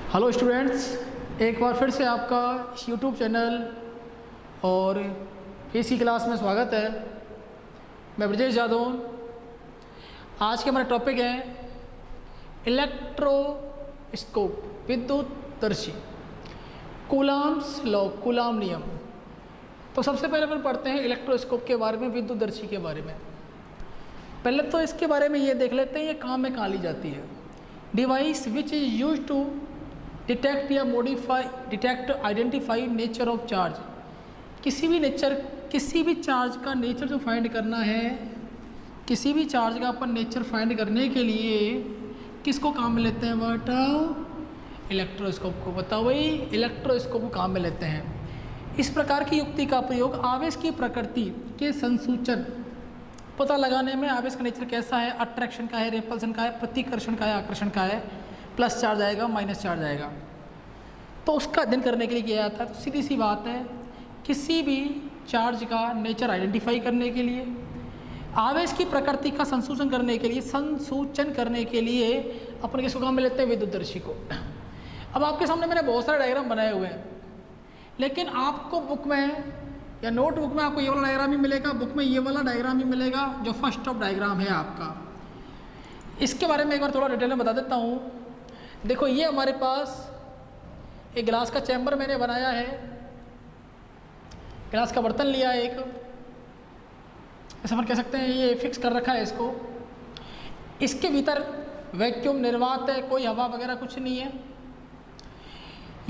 Hello students, एक बार फिर से आपका यूट्यूब चैनल और इसी क्लास में स्वागत है। मैं ब्रजेश जादौन। आज के हमारा टॉपिक है इलेक्ट्रोस्कोप, विद्युतदर्शी, कूलाम्स लॉ, कूलाम नियम। तो सबसे पहले अपन पढ़ते हैं इलेक्ट्रोस्कोप के बारे में, विद्युतदर्शी के बारे में। पहले तो इसके बारे में ये देख लेते हैं ये काम में कहाँ ली जाती है। Device which is use to detect या आइडेंटिफाई नेचर ऑफ चार्ज। किसी भी चार्ज का नेचर जो फाइंड करना है, किसी भी चार्ज का अपन नेचर फाइंड करने के लिए किसको काम में लेते हैं? बताओ, इलेक्ट्रोस्कोप को। बताओ भाई, इलेक्ट्रोस्कोप को काम में लेते हैं। इस प्रकार की युक्ति का प्रयोग आवेश की प्रकृति के संसूचन पता लगाने में, आवेश का नेचर कैसा है, अट्रैक्शन का है, रिपल्सन का है, प्रतिकर्षण का है, आकर्षण का है, प्लस चार्ज आएगा, माइनस चार्ज आएगा, तो उसका अध्ययन करने के लिए किया जाता है। तो सीधी सी बात है, किसी भी चार्ज का नेचर आइडेंटिफाई करने के लिए, आवेश की प्रकृति का संसूचन करने के लिए अपन किसको काम में लेते हैं? विद्युतदर्शी को। अब आपके सामने मैंने बहुत सारे डायग्राम बनाए हुए हैं, लेकिन आपको बुक में या नोटबुक में आपको ये वाला डायग्राम ही मिलेगा, बुक में ये वाला डायग्राम ही मिलेगा जो फर्स्ट ऑफ डायग्राम है आपका। इसके बारे में एक बार थोड़ा डिटेल में बता देता हूँ। देखो, ये हमारे पास एक गिलास का चैम्बर मैंने बनाया है, गिलास का बर्तन लिया है एक, ऐसा अपन कह सकते हैं, ये फिक्स कर रखा है इसको। इसके भीतर वैक्यूम निर्वात है, कोई हवा वगैरह कुछ नहीं है।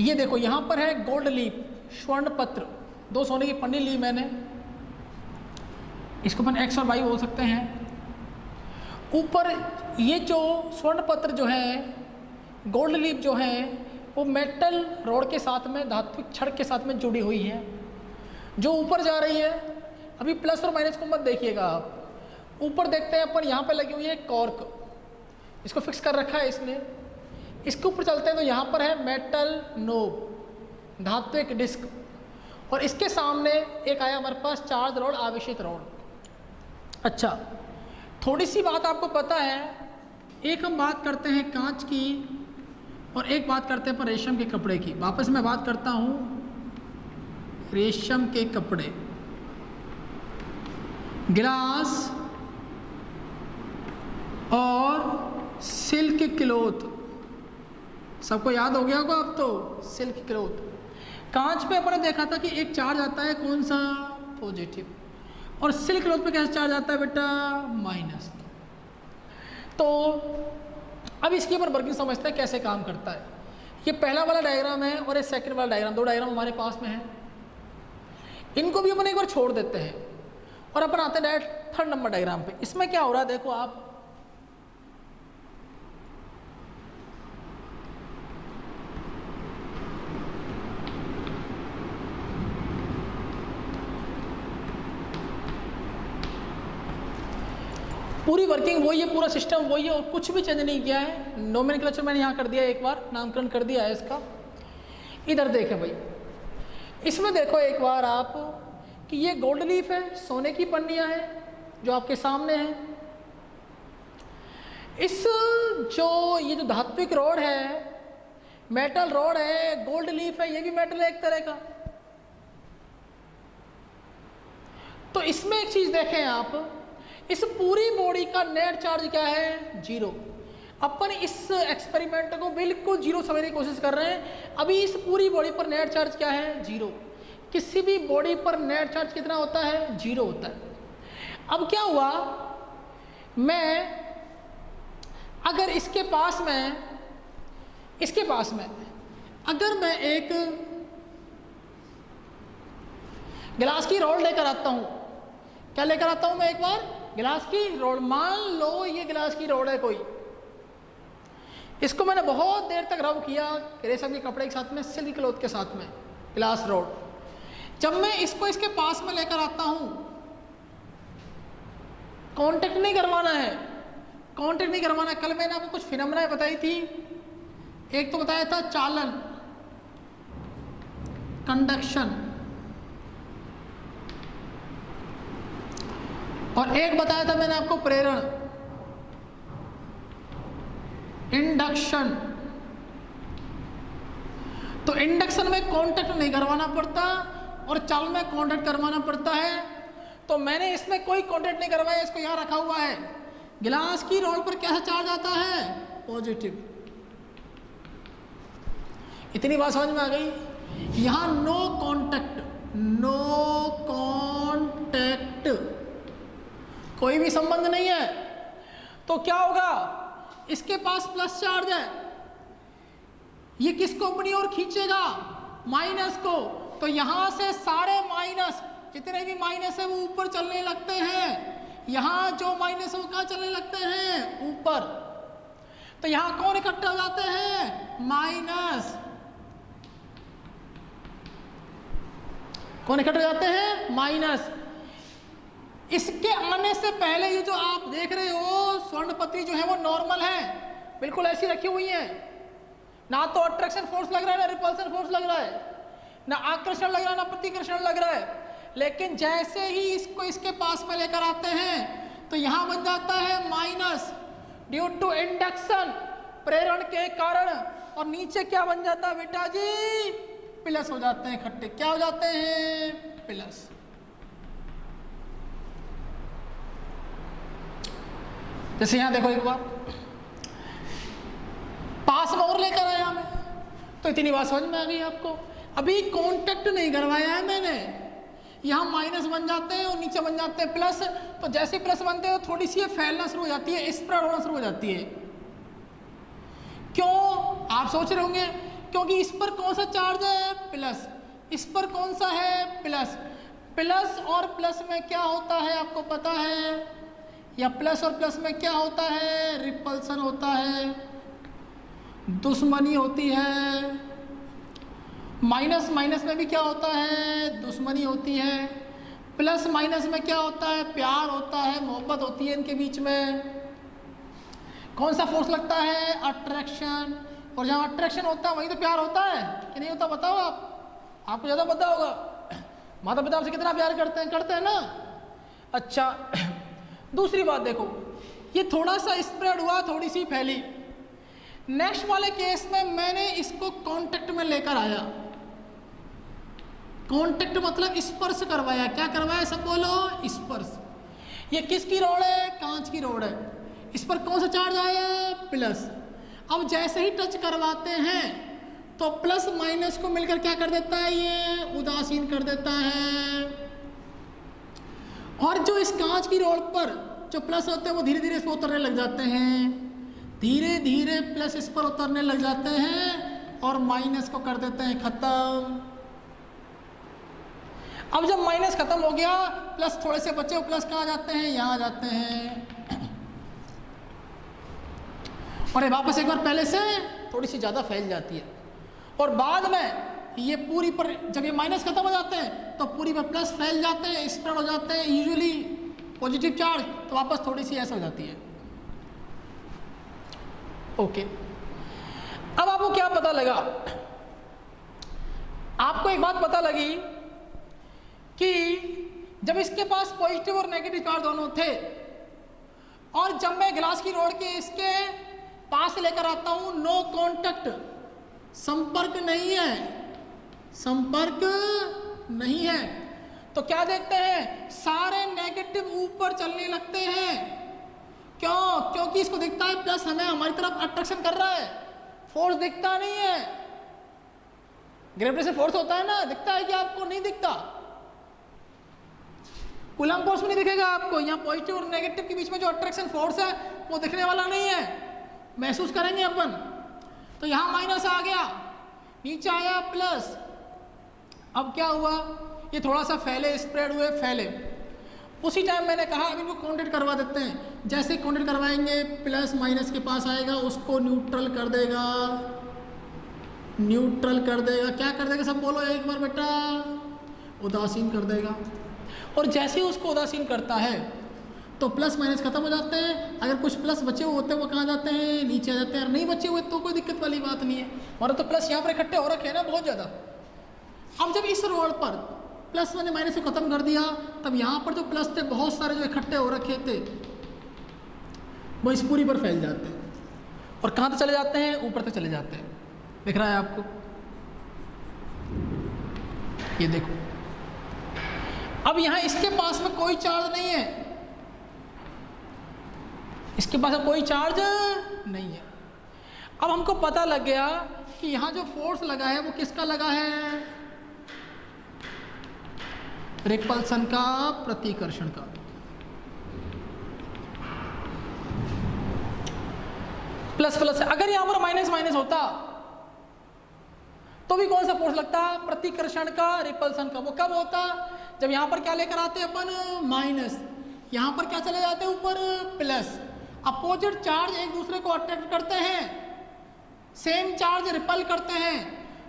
ये देखो, यहाँ पर है गोल्ड लीफ, स्वर्ण पत्र, 2 सोने की पन्नी ली मैंने, इसको अपन एक्स और वाई बोल सकते हैं। ऊपर ये जो स्वर्ण पत्र जो है, गोल्ड लीफ जो है, वो मेटल रॉड के साथ में, धात्विक छड़ के साथ में जुड़ी हुई है, जो ऊपर जा रही है। अभी प्लस और माइनस को मत देखिएगा आप, ऊपर देखते हैं अपन, यहाँ पे लगी हुई है कॉर्क, इसको फिक्स कर रखा है इसने। इसके ऊपर चलते हैं तो यहाँ पर है मेटल नोब, धात्विक डिस्क, और इसके सामने एक आया हमारे पास चार्ज रॉड, आवेशित रॉड। अच्छा, थोड़ी सी बात आपको पता है, एक हम बात करते हैं कांच की और एक बात करते हैं पर रेशम के कपड़े की। वापस मैं बात करता हूँ रेशम के कपड़े, गिलास और सिल्क क्लॉथ। सबको याद हो गया होगा अब तो, सिल्क क्लॉथ। कांच पे अपन ने देखा था कि एक चार्ज आता है, कौन सा? पॉजिटिव। और सिल्क क्लॉथ पे कैसा चार्ज आता है बेटा? माइनस। तो अब इसके ऊपर वर्किंग समझते हैं कैसे काम करता है। ये पहला वाला डायग्राम है और ये सेकंड वाला डायग्राम, 2 डायग्राम हमारे पास में है। इनको भी अपन एक बार छोड़ देते हैं और अपन आते हैं डायरेक्ट 3rd नंबर डायग्राम पे। इसमें क्या हो रहा है देखो आप, पूरी वर्किंग वही है, पूरा सिस्टम वही है और कुछ भी चेंज नहीं किया है। नोमेनक्लेचर मैंने यहाँ कर दिया, एक बार नामकरण कर दिया है इसका। इधर देखें भाई, इसमें देखो एक बार आप कि ये गोल्ड लीफ है, सोने की पन्नियाँ हैं जो आपके सामने हैं। ये जो धात्विक रॉड है, मेटल रॉड है, गोल्ड लीफ है, ये भी मेटल है एक तरह का। तो इसमें एक चीज देखें आप, इस पूरी बॉडी का नेट चार्ज क्या है? 0। अपन इस एक्सपेरिमेंट को बिल्कुल 0 समझने की कोशिश कर रहे हैं। अभी इस पूरी बॉडी पर नेट चार्ज क्या है? 0। किसी भी बॉडी पर नेट चार्ज कितना होता है? 0 होता है। अब क्या हुआ, मैं अगर इसके पास में अगर मैं एक गिलास की रॉड लेकर आता हूं, क्या लेकर आता हूं मैं? एक बार गिलास की रॉड। मान लो ये गिलास की रॉड है कोई, इसको मैंने बहुत देर तक रब किया रेशम के कपड़े के साथ में, सिल्क क्लॉथ के साथ में, गिलास रॉड। जब मैं इसको इसके पास में लेकर आता हूं, कांटेक्ट नहीं करवाना है, कांटेक्ट नहीं करवाना है। कल मैंने आपको कुछ फिनोमेना बताई थी, एक तो बताया था चालन, कंडक्शन, और एक बताया था मैंने आपको प्रेरण, इंडक्शन। तो इंडक्शन में कांटेक्ट नहीं करवाना पड़ता और चाल में कांटेक्ट करवाना पड़ता है। तो मैंने इसमें कोई कांटेक्ट नहीं करवाया, इसको यहाँ रखा हुआ है। गिलास की रॉड पर कैसा चार्ज आता है? पॉजिटिव। इतनी बात समझ में आ गई? यहाँ नो कांटेक्ट, नो कांटेक्ट, कोई भी संबंध नहीं है। तो क्या होगा? इसके पास प्लस चार्ज है, ये किसको अपनी ओर खींचेगा? माइनस को। तो यहां से सारे माइनस, जितने भी माइनस है वो ऊपर चलने लगते हैं। यहां जो माइनस है वो कहां चलने लगते हैं? ऊपर। तो यहां कौन इकट्ठे हो जाते हैं? माइनस। कौन इकट्ठे हो जाते हैं? माइनस। इसके आने से पहले ये जो आप देख रहे हो स्वर्ण पत्री जो है वो नॉर्मल है, बिल्कुल ऐसी रखी हुई है। ना तो अट्रैक्शन फोर्स लग रहा है, ना रिपल्सन फोर्स लग रहा है, ना आकर्षण लग रहा है, ना प्रतिकर्षण लग रहा है। लेकिन जैसे ही इसको इसके पास में लेकर आते हैं तो यहां बन जाता है माइनस ड्यू टू इंडक्शन, प्रेरण के कारण। और नीचे क्या बन जाता है बेटा जी? प्लस हो जाते हैं इकट्ठे। क्या हो जाते हैं? प्लस। जैसे यहां देखो एक बार पास में और लेकर आया मैं, तो इतनी बात समझ में आ गई आपको। अभी कांटेक्ट नहीं करवाया है मैंने, यहां माइनस बन जाते हैं और नीचे बन जाते हैं प्लस। तो जैसे प्लस बनते हैं थोड़ी सी फैलना शुरू हो जाती है, स्प्रेड होना शुरू हो जाती है। क्यों? आप सोच रहे होंगे क्योंकि इस पर कौन सा चार्ज है? प्लस। इस पर कौन सा है? प्लस। प्लस और प्लस में क्या होता है आपको पता है? या प्लस और प्लस में क्या होता है? रिपल्सन होता है, दुश्मनी होती है। माइनस माइनस में भी क्या होता है? दुश्मनी होती है। प्लस माइनस में क्या होता है? प्यार होता है, मोहब्बत होती है इनके बीच में। कौन सा फोर्स लगता है? अट्रैक्शन। और जहाँ अट्रैक्शन होता है वहीं तो प्यार होता है कि नहीं होता? बताओ आपको ज़्यादा पता होगा। माता पिता आपसे कितना प्यार करते हैं? करते हैं ना। अच्छा, दूसरी बात देखो, ये थोड़ा सा स्प्रेड हुआ, थोड़ी सी फैली। नेक्स्ट वाले केस में मैंने इसको कांटेक्ट में लेकर आया। कांटेक्ट मतलब स्पर्श करवाया। क्या करवाया? सब बोलो, स्पर्श। ये किसकी रॉड है? कांच की रॉड है। इस पर कौन सा चार्ज आया? प्लस। अब जैसे ही टच करवाते हैं तो प्लस माइनस को मिलकर क्या कर देता है? ये उदासीन कर देता है। और जो इस कांच की रॉड पर जो प्लस होते हैं वो धीरे धीरे इस पर उतरने लग जाते हैं। धीरे धीरे प्लस इस पर उतरने लग जाते हैं और माइनस को कर देते हैं खत्म। अब जब माइनस खत्म हो गया, प्लस थोड़े से बचे, प्लस कहाँ जाते हैं? यहाँ जाते हैं। और ये वापस एक बार पहले से थोड़ी सी ज़्यादा फैल जाती है। और बाद में ये पूरी पर जब ये माइनस खत्म हो जाते हैं तो पूरी पर प्लस फैल जाते हैं, स्प्रेड हो जाते हैं, यूजुअली पॉजिटिव चार्ज। तो वापस थोड़ी सी ऐसा हो जाती है। ओके, अब आपको क्या पता लगा? आपको एक बात पता लगी कि जब इसके पास पॉजिटिव और नेगेटिव चार्ज दोनों थे और जब मैं गिलास की रॉड के इसके पास लेकर आता हूं, नो कांटेक्ट, संपर्क नहीं है, संपर्क नहीं है, तो क्या देखते हैं? सारे नेगेटिव ऊपर चलने लगते हैं। क्यों? क्योंकि इसको दिखता है प्लस हमें हमारी तरफ अट्रैक्शन कर रहा है, फोर्स दिखता नहीं है। ग्रेविटेशन फोर्स होता है ना, दिखता है कि आपको? नहीं दिखता। कूलम्ब फोर्स में नहीं दिखेगा आपको। यहाँ पॉजिटिव और नेगेटिव के बीच में जो अट्रैक्शन फोर्स है वो दिखने वाला नहीं है, महसूस करेंगे अपन। तो यहाँ माइनस आ गया, नीचे आया प्लस। अब क्या हुआ? ये थोड़ा सा फैले, स्प्रेड हुए, फैले। उसी टाइम मैंने कहा अब इनको कांटेक्ट करवा देते हैं। जैसे कांटेक्ट करवाएंगे प्लस माइनस के पास आएगा, उसको न्यूट्रल कर देगा। न्यूट्रल कर देगा। क्या कर देगा? सब बोलो एक बार बेटा। उदासीन कर देगा। और जैसे ही उसको उदासीन करता है तो प्लस माइनस खत्म हो जाते हैं। अगर कुछ प्लस बचे हुए होते हैं वो कहाँ जाते हैं? नीचे आ जाते हैं। और नहीं बचे हुए तो कोई दिक्कत वाली बात नहीं है। हमारा तो प्लस यहाँ पर इकट्ठे हो रखे हैं ना बहुत ज़्यादा। अब जब इस रोड पर प्लस मैंने माइनस को खत्म कर दिया, तब यहाँ पर जो प्लस थे बहुत सारे जो इकट्ठे हो रखे थे वो इस पूरी पर फैल जाते हैं। और कहाँ तक चले जाते हैं? ऊपर तक चले जाते हैं। दिख रहा है आपको? ये देखो, अब यहां इसके पास में कोई चार्ज नहीं है, इसके पास में कोई चार्ज नहीं है। अब हमको पता लग गया कि यहां जो फोर्स लगा है वो किसका लगा है, रिपल्सन का, प्रतिकर्षण का। प्लस प्लस, अगर यहां पर माइनस माइनस होता तो भी कौन सा फोर्स लगता, प्रतिकर्षण का, रिपल्सन का। वो कब होता, जब यहां पर क्या लेकर आते अपन, माइनस, यहां पर क्या चले जाते हैं ऊपर, प्लस। अपोजिट चार्ज एक दूसरे को अट्रैक्ट करते हैं, सेम चार्ज रिपल करते हैं,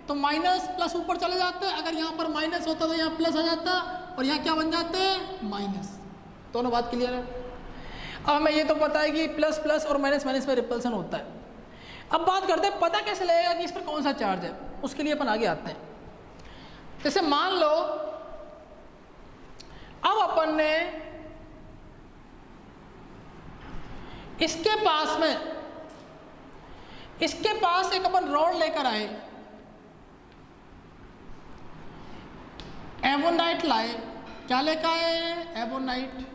तो माइनस प्लस ऊपर चले जाते हैं। अगर यहाँ पर माइनस होता तो यहाँ प्लस आ जाता, और यहाँ क्या बन जाते, माइनस। दोनों बात क्लियर है। अब हमें ये तो पता है कि प्लस प्लस और माइनस माइनस में रिपल्सन होता है। अब बात करते हैं पता कैसे लगेगा कि इस पर कौन सा चार्ज है, उसके लिए अपन आगे आते हैं। जैसे मान लो अब अपन ने इसके पास एक अपन रॉड लेकर आए, एवोनाइट लाए। क्या लेकर आए, एवोनाइट।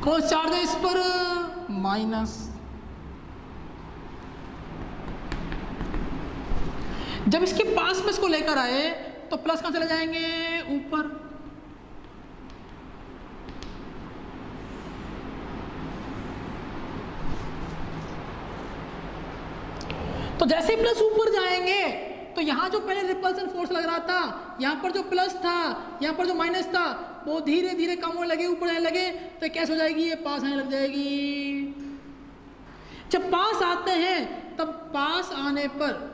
कौन चार्ज है इस पर, माइनस। जब इसके पास में इसको लेकर आए तो प्लस कहां चले जाएंगे, ऊपर। तो जैसे ही प्लस ऊपर जाएंगे तो यहां जो पहले रिपल्सन फोर्स लग रहा था, यहां पर जो प्लस था, यहां पर जो माइनस था, वो धीरे धीरे कम होने लगे, ऊपर आने लगे। तो कैसे हो जाएगी, ये पास आने लग जाएगी। जब पास आते हैं तब पास आने पर,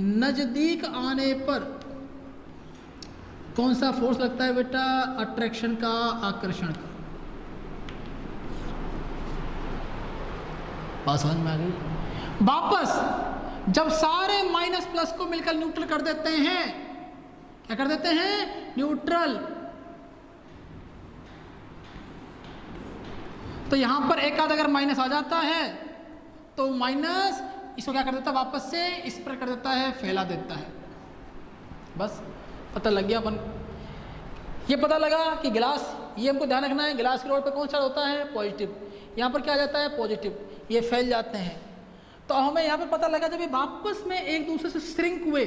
नजदीक आने पर कौन सा फोर्स लगता है बेटा, अट्रैक्शन का, आकर्षण का। पास समझ में आ गई। वापस जब सारे माइनस प्लस को मिलकर न्यूट्रल कर देते हैं, क्या कर देते हैं, न्यूट्रल, तो यहां पर एक आध अगर माइनस आ जाता है तो माइनस इसको क्या कर देता है, वापस से इस पर कर देता है, फैला देता है। बस पता लग गया अपन, ये पता लगा कि गिलास, ये हमको ध्यान रखना है, गिलास के रोड पे कौन सा होता है, पॉजिटिव। यहाँ पर क्या आ जाता है, पॉजिटिव, ये फैल जाते हैं। तो हमें यहाँ पर पता लगा जब ये वापस में एक दूसरे से श्रिंक हुए,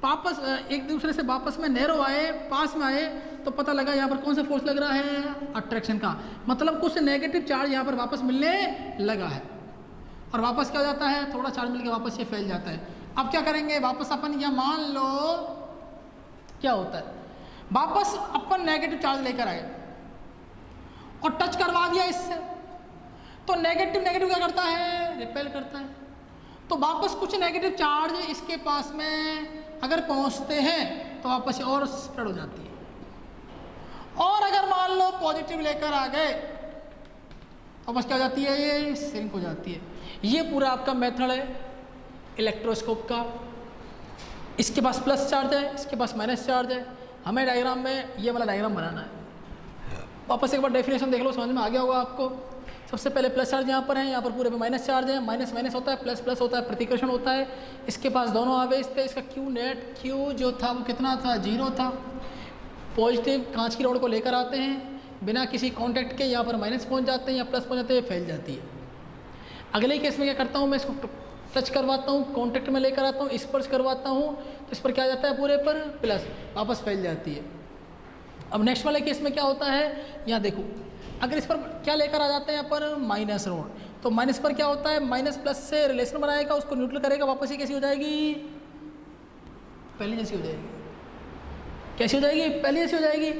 वापस एक दूसरे से वापस में नैरो आए, पास में आए, तो पता लगा यहाँ पर कौन सा फोर्स लग रहा है, अट्रैक्शन का। मतलब कुछ नेगेटिव चार्ज यहाँ पर वापस मिलने लगा है, और वापस क्या हो जाता है, थोड़ा चार्ज मिलकर वापस ये फैल जाता है। अब क्या करेंगे, वापस अपन या मान लो क्या होता है, वापस अपन नेगेटिव चार्ज लेकर आए और टच करवा दिया इससे, तो नेगेटिव नेगेटिव क्या करता है, रिपेल करता है। तो वापस कुछ नेगेटिव चार्ज इसके पास में अगर पहुंचते हैं तो वापस और स्प्रेड हो जाती है। और अगर मान लो पॉजिटिव लेकर आ गए तो बस क्या हो जाती है, ये श्रिंक हो जाती है। ये पूरा आपका मेथड है इलेक्ट्रोस्कोप का। इसके पास प्लस चार्ज है, इसके पास माइनस चार्ज है। हमें डायग्राम में ये वाला डायग्राम बनाना है। वापस एक बार डेफिनेशन देख लो, समझ में आ गया होगा आपको। सबसे पहले प्लस चार्ज यहाँ पर है, यहाँ पर पूरे पे माइनस चार्ज है। माइनस माइनस होता है, प्लस प्लस होता है, प्रतिकर्षण होता है। इसके पास दोनों आवेश थे। इसका क्यू नेट, क्यू जो था वो कितना था, 0 था। पॉजिटिव कांच की रॉड को लेकर आते हैं, बिना किसी कॉन्टैक्ट के यहाँ पर माइनस पहुँच जाते हैं या प्लस पहुँच जाते हैं, फैल जाती है। अगले केस में क्या करता हूँ, मैं इसको टच करवाता हूँ, कॉन्टैक्ट में लेकर आता हूँ, स्पर्श करवाता हूँ, तो इस पर क्या जाता है, पूरे पर प्लस, वापस फैल जाती है। अब नेक्स्ट वाले केस में क्या होता है, यहाँ देखो, अगर इस पर क्या लेकर आ जाते हैं यहाँ पर, माइनस रॉड, तो माइनस पर क्या होता है, माइनस प्लस से रिलेशन बनाएगा, उसको न्यूट्रल करेगा, वापस ये कैसी हो जाएगी, पहली जैसी हो जाएगी। कैसी हो जाएगी, पहली जैसी हो जाएगी।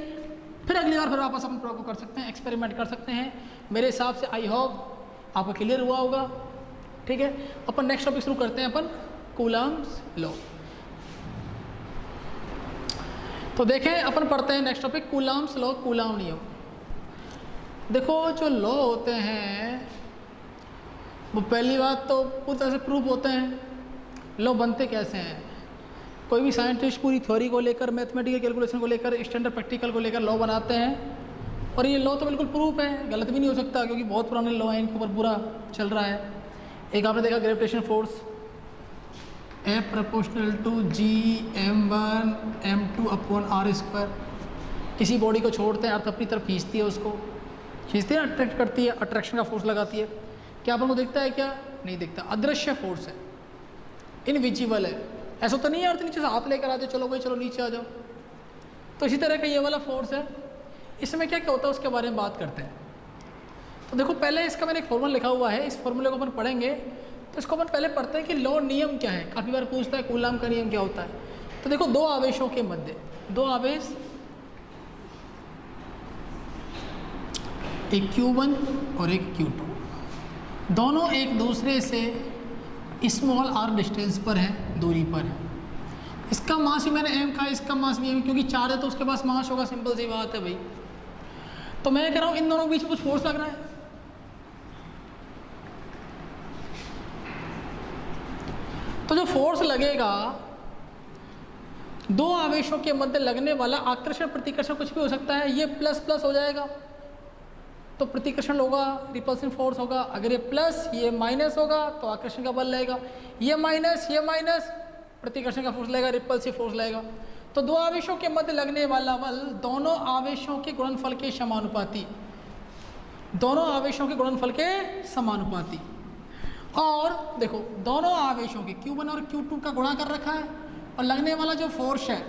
फिर अगली बार फिर वापस हम प्रयोग कर सकते हैं, एक्सपेरिमेंट कर सकते हैं। मेरे हिसाब से आई होप आपको क्लियर हुआ होगा। ठीक है, अपन नेक्स्ट टॉपिक शुरू करते हैं, अपन कूलम्ब्स लॉ। तो देखें, अपन पढ़ते हैं next topic Coulomb's law, coulomb नियम। देखो, जो लॉ होते हैं वो पहली बात तो पूरी तरह से प्रूफ होते हैं। लॉ बनते कैसे हैं, कोई भी साइंटिस्ट पूरी थ्योरी को लेकर, मैथमेटिकल कैलकुलेशन को लेकर, स्टैंडर्ड प्रैक्टिकल को लेकर लॉ बनाते हैं। और ये लॉ तो बिल्कुल प्रूफ है, गलत भी नहीं हो सकता, क्योंकि बहुत पुराने लॉ हैं, इनके ऊपर पूरा चल रहा है। एक आपने देखा gravitation force, F proportional to G(m1 m2 upon r²। किसी बॉडी को छोड़ते हैं, अर्थ अपनी तरफ खींचती है, उसको खींचती है, अट्रैक्ट करती है, अट्रैक्शन का फोर्स लगाती है। क्या अपन को दिखता है? क्या नहीं दिखता, अदृश्य फोर्स है, इनविजिबल है। ऐसा तो नहीं है अर्थ नीचे से हाथ लेकर आते चलो भाई चलो नीचे आ जाओ। तो इसी तरह का ये वाला फोर्स है। इसमें क्या क्या होता है उसके बारे में बात करते हैं। तो देखो पहले इसका मैंने एक फॉर्मूला लिखा हुआ है, इस फॉर्मूले को अपन पढ़ेंगे। तो इसको अपन पहले पढ़ते हैं कि लॉ नियम क्या है। काफ़ी बार पूछता है कूलाम का नियम क्या होता है। तो देखो दो आवेशों के मध्य, दो आवेश, एक Q1 और एक Q2, दोनों एक दूसरे से स्मॉल r डिस्टेंस पर है, दूरी पर है। इसका मास भी मैंने m कहा, इसका मास भी m, क्योंकि चार्ज है तो उसके पास मास होगा, सिंपल सी बात है भाई। तो मैं कह रहा हूँ इन दोनों के बीच में कुछ फोर्स लग रहा है। तो जो फोर्स लगेगा, दो आवेशों के मध्य लगने वाला आकर्षण प्रतिकर्षण कुछ भी हो सकता है। ये प्लस प्लस हो जाएगा तो प्रतिकर्षण होगा, रिपल्सन फोर्स होगा। अगर ये प्लस ये माइनस होगा तो आकर्षण का बल लगेगा। ये माइनस प्रतिकर्षण का फोर्स लगेगा, रिपल्सिव फोर्स लगेगा। तो दो आवेशों के मध्य लगने वाला बल दोनों आवेशों के गुणनफल के समानुपाती, दोनों आवेशों के गुणनफल के समानुपाती। और देखो दोनों आवेशों के Q1 और Q2 का गुणा कर रखा है, और लगने वाला जो फोर्स है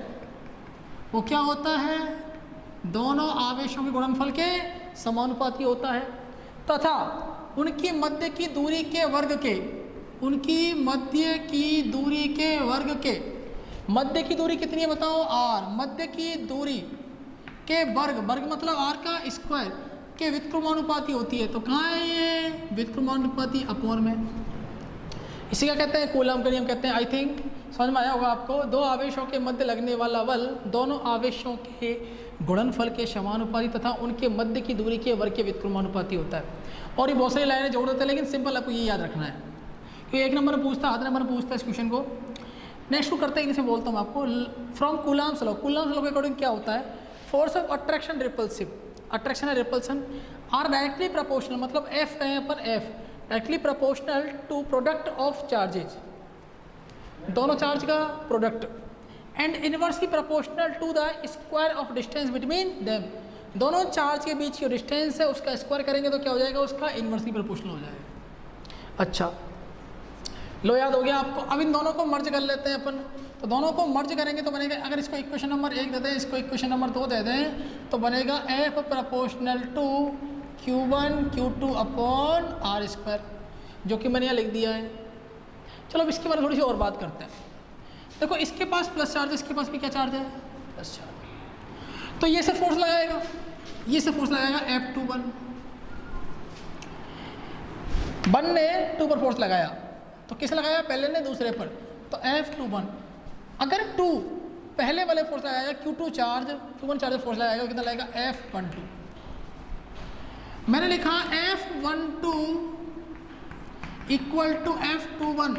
वो क्या होता है? दोनों आवेशों के गुणनफल के समानुपाती होता है। तथा उनकी मध्य की दूरी के वर्ग के, उनकी मध्य की दूरी के वर्ग के, मध्य की दूरी कितनी है बताओ? r। मध्य की दूरी के वर्ग, वर्ग मतलब r का स्क्वायर के व्युत्क्रमानुपाती होती है। तो कहाँ है ये? व्युत्क्रमानुपाती अपॉन में। इसी का कहते हैं कूलम का नियम कहते हैं। आई थिंक समझ में आया होगा आपको। दो आवेशों के मध्य लगने वाला बल दोनों आवेशों के गुणनफल के समानुपाती तथा उनके मध्य की दूरी के वर्ग के व्युत्क्रमानुपाती होता है। और ये बहुत सारी लाइनें जोड़ देते हैं, लेकिन सिंपल आपको ये याद रखना है क्योंकि एक नंबर में पूछता है, आधा नंबर में पूछता है इस क्वेश्चन को। नेक्स्ट को करते हैं, इनसे बोलता हूँ आपको from Coulomb's law. Coulomb's law के अकॉर्डिंग क्या होता है? Force of attraction repulsive, attraction है रिपल्सन, आर डायरेक्टली प्रोपोर्शनल, मतलब एफ है पर F directly proportional to product of charges, दोनों चार्ज का product, and inversely proportional to the square of distance between them. दोनों चार्ज के बीच जो डिस्टेंस है उसका स्क्वायर करेंगे तो क्या हो जाएगा? उसका इनवर्सली प्रोपोर्शनल हो जाएगा। अच्छा लो याद हो गया आपको। अब इन दोनों को मर्ज कर लेते हैं अपन। तो दोनों को मर्ज करेंगे तो बनेगा, अगर इसको इक्वेशन नंबर 1 दे दें, इसको इक्वेशन नंबर 2 दे दें, तो बनेगा F proportional to Q1 Q2 upon r², जो कि मैंने यहाँ लिख दिया है। चलो अब इसके बारे में थोड़ी सी और बात करते हैं। देखो इसके पास प्लस चार्ज है, इसके पास भी क्या चार्ज है? Plus charge. तो ये से फोर्स लगाएगा, ये से फोर्स लगाएगा F21। 1 ने 2 पर फोर्स लगाया, तो किस लगाया? पहले ने दूसरे पर, तो F21। अगर 2 पहले वाले फोर्स लगाएगा, Q2 charge, Q1 charge force लगाएगा, कितना लगेगा? F12। मैंने लिखा F12 इक्वल टू F21।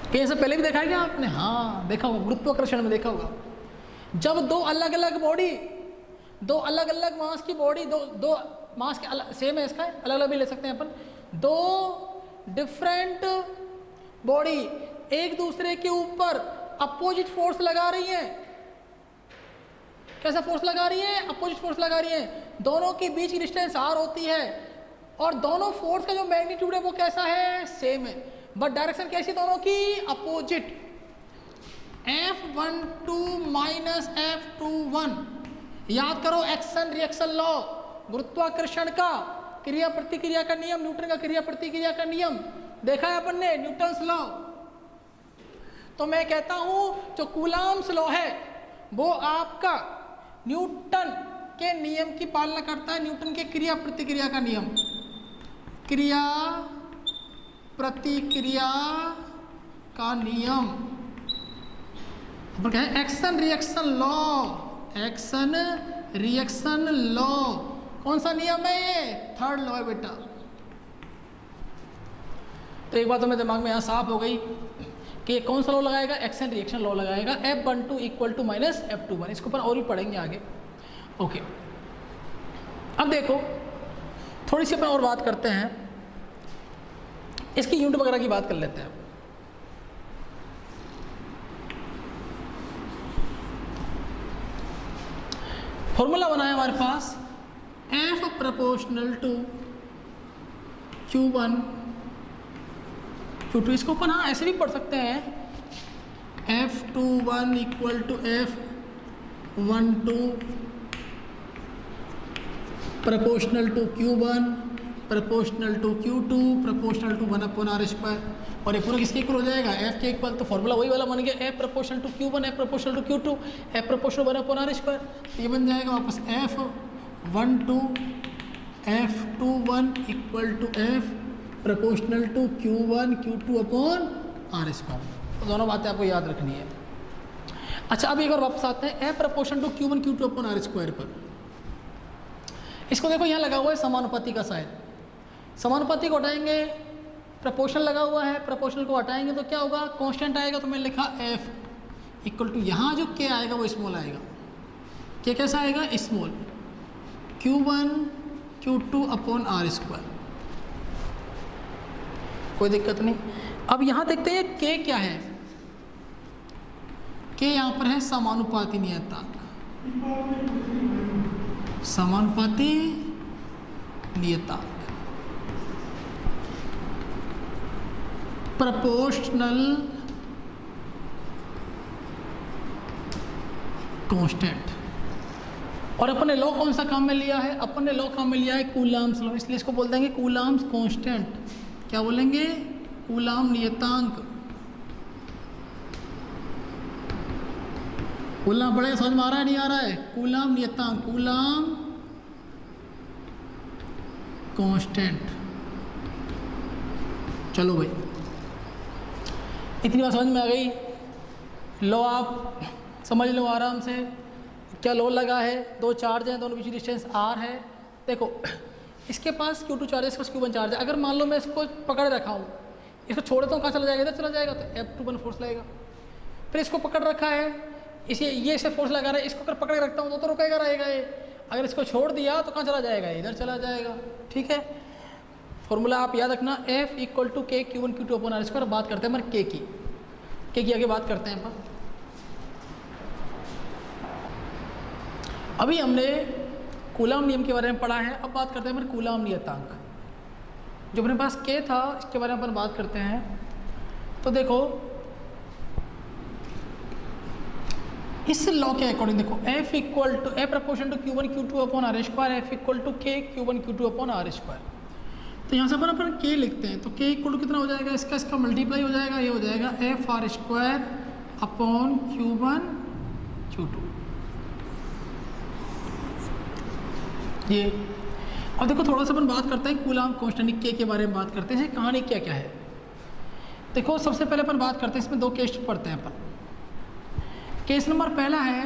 कहीं से पहले भी देखा है क्या आपने? हाँ देखा होगा, गुरुत्वाकर्षण में देखा होगा। जब दो अलग अलग बॉडी, दो अलग अलग मास की बॉडी, दो मास के अलग, सेम है इसका, अलग अलग भी ले सकते हैं अपन, दो डिफरेंट बॉडी एक दूसरे के ऊपर अपोजिट फोर्स लगा रही है। कैसा फोर्स लगा रही है? अपोजिट फोर्स लगा रही है। दोनों के बीच की डिस्टेंस r होती है और दोनों फोर्स का जो मैग्नीट्यूड है वो कैसा है? सेम है, बट डायरेक्शन कैसी दोनों की? अपोजिट। F12 minus F21। याद करो एक्शन रिएक्शन लॉ, गुरुत्वाकर्षण का क्रिया प्रतिक्रिया का नियम, न्यूटन का क्रिया प्रतिक्रिया का नियम देखा है अपन ने, न्यूटन्स लॉ। तो मैं कहता हूं जो कूलम्स लॉ है वो आपका न्यूटन के नियम की पालना करता है, न्यूटन के क्रिया प्रतिक्रिया का नियम, क्रिया प्रतिक्रिया का नियम। क्या है? Action reaction law, action reaction law. कौन सा नियम है ये? थर्ड लॉ है बेटा। तो एक बात तो मेरे दिमाग में यहाँ साफ हो गई कि कौन सा लॉ लगाएगा? एक्शन रिएक्शन लॉ लगाएगा। F12 equal to minus F21। इसके ऊपर और भी पढ़ेंगे आगे। ओके, अब देखो थोड़ी सी अपन और बात करते हैं, इसकी यूनिट वगैरह की बात कर लेते हैं। फॉर्मूला बना है हमारे पास F proportional to Q1 Q2। इसको अपन हाँ ऐसे भी पढ़ सकते हैं, F21 equal to F12 proportional to Q1 proportional to Q2 proportional to 1/r²। और ये पूरा किसके इक्वल हो जाएगा, F के इक्वल। तो फॉर्मूला वही वाला बन गया, F proportional to Q1 F proportional to Q2 F proportional 1/r²। ये बन जाएगा वापस F12 F21 equal to F proportional to Q1 Q2/r²। तो दोनों बातें आपको याद रखनी है। अच्छा, अब एक बार वापस आते हैं F proportional to Q1 Q2/r² पर। इसको देखो यहाँ लगा हुआ है समानुपाती का साइन। समानुपाती को हटाएंगे, प्रपोर्शनल लगा हुआ है, प्रपोर्शनल को हटाएंगे तो क्या होगा, कांस्टेंट आएगा। तो मैंने लिखा F इक्वल टू, यहाँ जो K आएगा वो स्मॉल आएगा। K कैसा आएगा, स्मॉल, Q1 Q2/r²। कोई दिक्कत नहीं। अब यहाँ देखते हैं K क्या है। K यहाँ पर है समानुपाती नियतांक, समानुपाती नियतांक, प्रोपोर्शनल कांस्टेंट। और अपन ने लॉ कौन सा काम में लिया है, अपन ने लॉ काम में लिया है कूलाम्स लॉ, इसलिए इसको बोल देंगे कूलाम्स कांस्टेंट। क्या बोलेंगे, कूलाम नियतांक। बोलना पड़ेगा, समझ में आ रहा है नहीं आ रहा है, कूलाम नियतांक, कूलाम कांस्टेंट। चलो भाई, इतनी बात समझ में आ गई। लो आप समझ लो आराम से, क्या लो लगा है, दो चार्ज हैं, दोनों बीच डिस्टेंस r है। देखो इसके पास Q2 चार्ज है, इसके पास Q1 चार्ज है। अगर मान लो मैं इसको पकड़ रखा हूँ, इसको छोड़ देता हूँ, कहाँ चला जाएगा, इधर चला जाएगा, तो F21 फोर्स लगेगा। फिर इसको पकड़ रखा है, इसे ये इसे फोर्स लगा रहा है, इसको अगर पकड़ रखता हूँ तो रुकेगा रहेगा ये। अगर इसको छोड़ दिया तो कहाँ चला जाएगा, इधर चला जाएगा। ठीक है, फॉर्मूला आप याद रखना, F equal to K Q1 Q2/r²। बात करते हैं हमारे K की आगे बात करते हैं अपन। अभी हमने कूलाम नियम के बारे में पढ़ा है, अब बात करते हैं हमारे कूलाम नियतांक। जो अपने पास K था, इसके बारे में अपन बात करते हैं। तो देखो इस लॉ के अकॉर्डिंग देखो, F equal to F proportional to Q1 Q2/r², F equal to K Q1 Q2/r²। तो यहाँ से अपन K लिखते हैं, तो K इक्वल टू कितना हो जाएगा, इसका मल्टीप्लाई हो जाएगा, ये हो जाएगा F(r²)/Q1 Q2। ये अब देखो थोड़ा सा अपन बात करते हैं कूलाम कांस्टेंट K के बारे में बात करते हैं, कहानी क्या क्या है। देखो सबसे पहले अपन बात करते हैं, इसमें दो केस पढ़ते हैं अपन। केस नंबर पहला है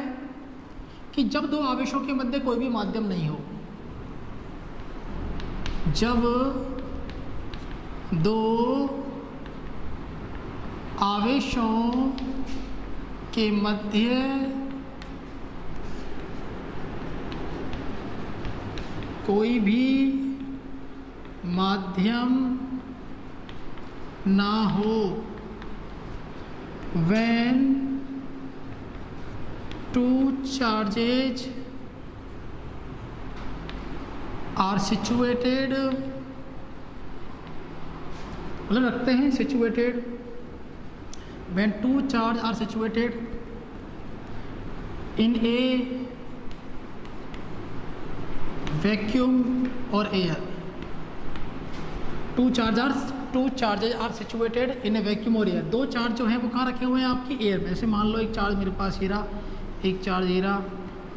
कि जब दो आवेशों के मध्य कोई भी माध्यम नहीं हो, जब दो आवेशों के मध्य कोई भी माध्यम ना हो, when two charges are situated, मतलब रखते हैं situated, when two charges are situated in a vacuum or air, two charges are situated in a vacuum or air। दो चार्ज जो हैं वो कहाँ रखे हुए हैं, आपकी एयर में। जैसे मान लो एक चार्ज मेरे पास हीरा, एक चार्ज हीरा,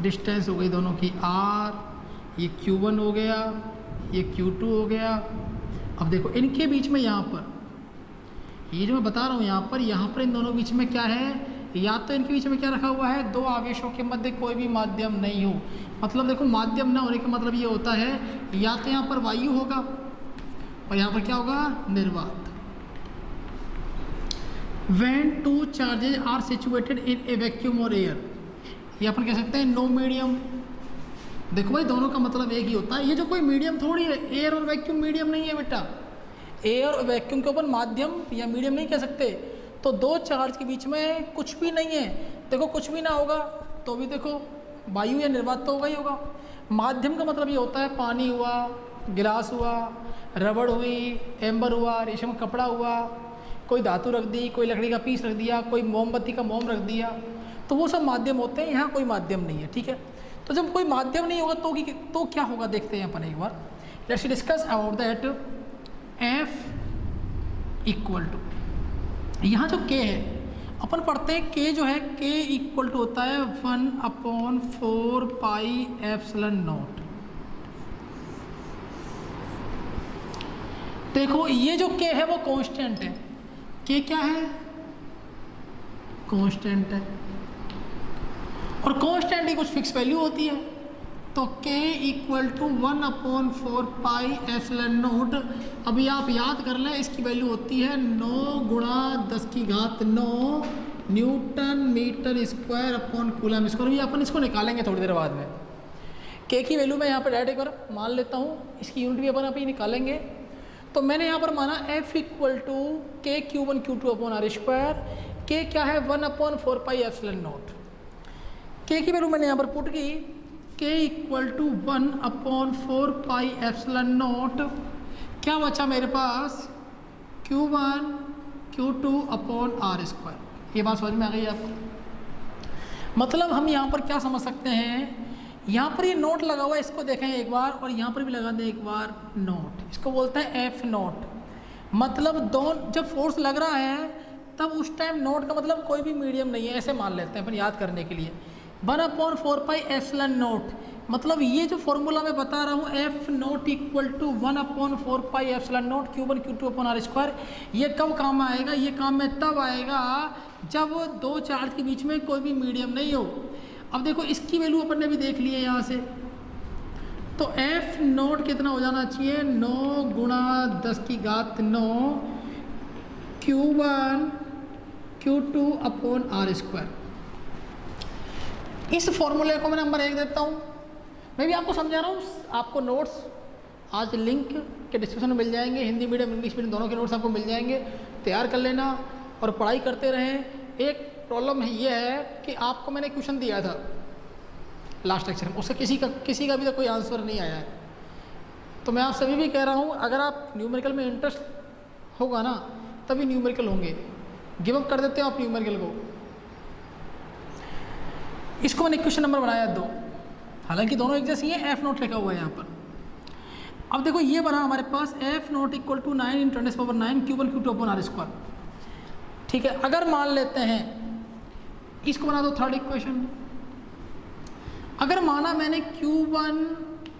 डिस्टेंस हो गई दोनों की r, ये Q1 हो गया, ये Q2 हो गया। अब देखो इनके बीच में यहाँ पर, ये जो मैं बता रहा हूँ यहाँ पर इन दोनों बीच में क्या है, या तो इनके बीच में क्या रखा हुआ है, दो आवेशों के मध्य कोई भी माध्यम नहीं हो। मतलब देखो माध्यम ना होने का मतलब ये होता है, या तो यहाँ पर वायु होगा और यहाँ पर क्या होगा, निर्वात। When two charges are situated in a vacuum or air, ये अपन कह सकते हैं नो मीडियम, देखो भाई दोनों का मतलब एक ही होता है, ये जो कोई मीडियम थोड़ी है, एयर और वैक्यूम मीडियम नहीं है बेटा। एयर और वैक्यूम के ऊपर माध्यम या मीडियम नहीं कह सकते। तो दो चार्ज के बीच में कुछ भी नहीं है, देखो कुछ भी ना होगा तो भी देखो वायु या निर्वात तो होगा ही होगा। माध्यम का मतलब ये होता है पानी हुआ, गिलास हुआ, रबड़ हुई, एम्बर हुआ, रेशम का कपड़ा हुआ, कोई धातु रख दी, कोई लकड़ी का पीस रख दिया, कोई मोमबत्ती का मोम रख दिया, तो वो सब माध्यम होते हैं। यहाँ कोई माध्यम नहीं है, ठीक है। तो जब कोई माध्यम नहीं होगा तो क्या होगा देखते हैं अपन एक बार। Let's discuss about that F equal to, यहाँ जो K है अपन पढ़ते हैं K जो है K इक्वल टू होता है 1/4 पाई एप्सिलॉन नॉट। देखो ये जो K है वो कांस्टेंट है। K क्या है? कांस्टेंट है, और कांस्टेंट की कुछ फिक्स वैल्यू होती है। तो K equal to 1/4 pi epsilon naught. अभी आप याद कर लें, इसकी वैल्यू होती है 9 × 10⁹ newton metre square upon coulomb square. ये अपन इसको निकालेंगे थोड़ी देर बाद में। K की वैल्यू मैं यहाँ पर डायरेक्ट एक बार मान लेता हूँ, इसकी यूनिट भी अपन अभी निकालेंगे। तो मैंने यहाँ पर माना F equal to K Q1 Q2 upon R square. K क्या है? 1/4 पाई एप्सिलॉन नॉट। K की वैल्यू मैंने यहाँ पर पुट की, K equal to 1/4 pi epsilon naught. क्या बचा मेरे पास? Q1 Q2 upon R square. ये बात समझ में आ गई आपको? मतलब हम यहाँ पर क्या समझ सकते हैं, यहाँ पर ये नोट लगा हुआ है, इसको देखें एक बार, और यहाँ पर भी लगा दें एक बार नोट। इसको बोलते हैं F नोट। मतलब दोनों जब फोर्स लग रहा है तब उस टाइम नोट का मतलब कोई भी मीडियम नहीं है, ऐसे मान लेते हैं अपन याद करने के लिए। 1/4 पाई एप्सिलॉन नोट, मतलब ये जो फॉर्मूला मैं बता रहा हूँ F naught equal to 1/4 pi epsilon naught Q1 Q2 upon R square. ये कब काम आएगा? ये काम में तब आएगा जब दो चार्ज के बीच में कोई भी मीडियम नहीं हो। अब देखो इसकी वैल्यू अपन ने भी देख ली है यहाँ से, तो F नोट कितना हो जाना चाहिए? 9 × 10⁹ Q1 Q2 upon R square. इस फॉर्मूले को मैं नंबर 1 देता हूँ। मैं भी आपको समझा रहा हूँ, आपको नोट्स आज लिंक के डिस्क्रिप्शन में मिल जाएंगे, हिंदी मीडियम इंग्लिश मीडियम दोनों के नोट्स आपको मिल जाएंगे। तैयार कर लेना और पढ़ाई करते रहें। एक प्रॉब्लम ये है कि आपको मैंने क्वेश्चन दिया था लास्ट लेक्चर में, उससे किसी का भी कोई आंसर नहीं आया है। तो मैं आप सभी भी कह रहा हूँ, अगर आप न्यूमेरिकल में इंटरेस्ट होगा ना तभी न्यूमेरिकल होंगे। गिव अप कर देते हो आप न्यूमेरिकल को। इसको मैंने क्वेश्चन नंबर बनाया 2, हालांकि दोनों एक जैसी है, F नोट लिखा हुआ है यहाँ पर। अब देखो ये बना हमारे पास F naught equal to 9 × 10⁹ Q1 Q2 upon R square. ठीक है, अगर मान लेते हैं इसको बना दो थर्ड इक्वेशन। अगर माना मैंने Q1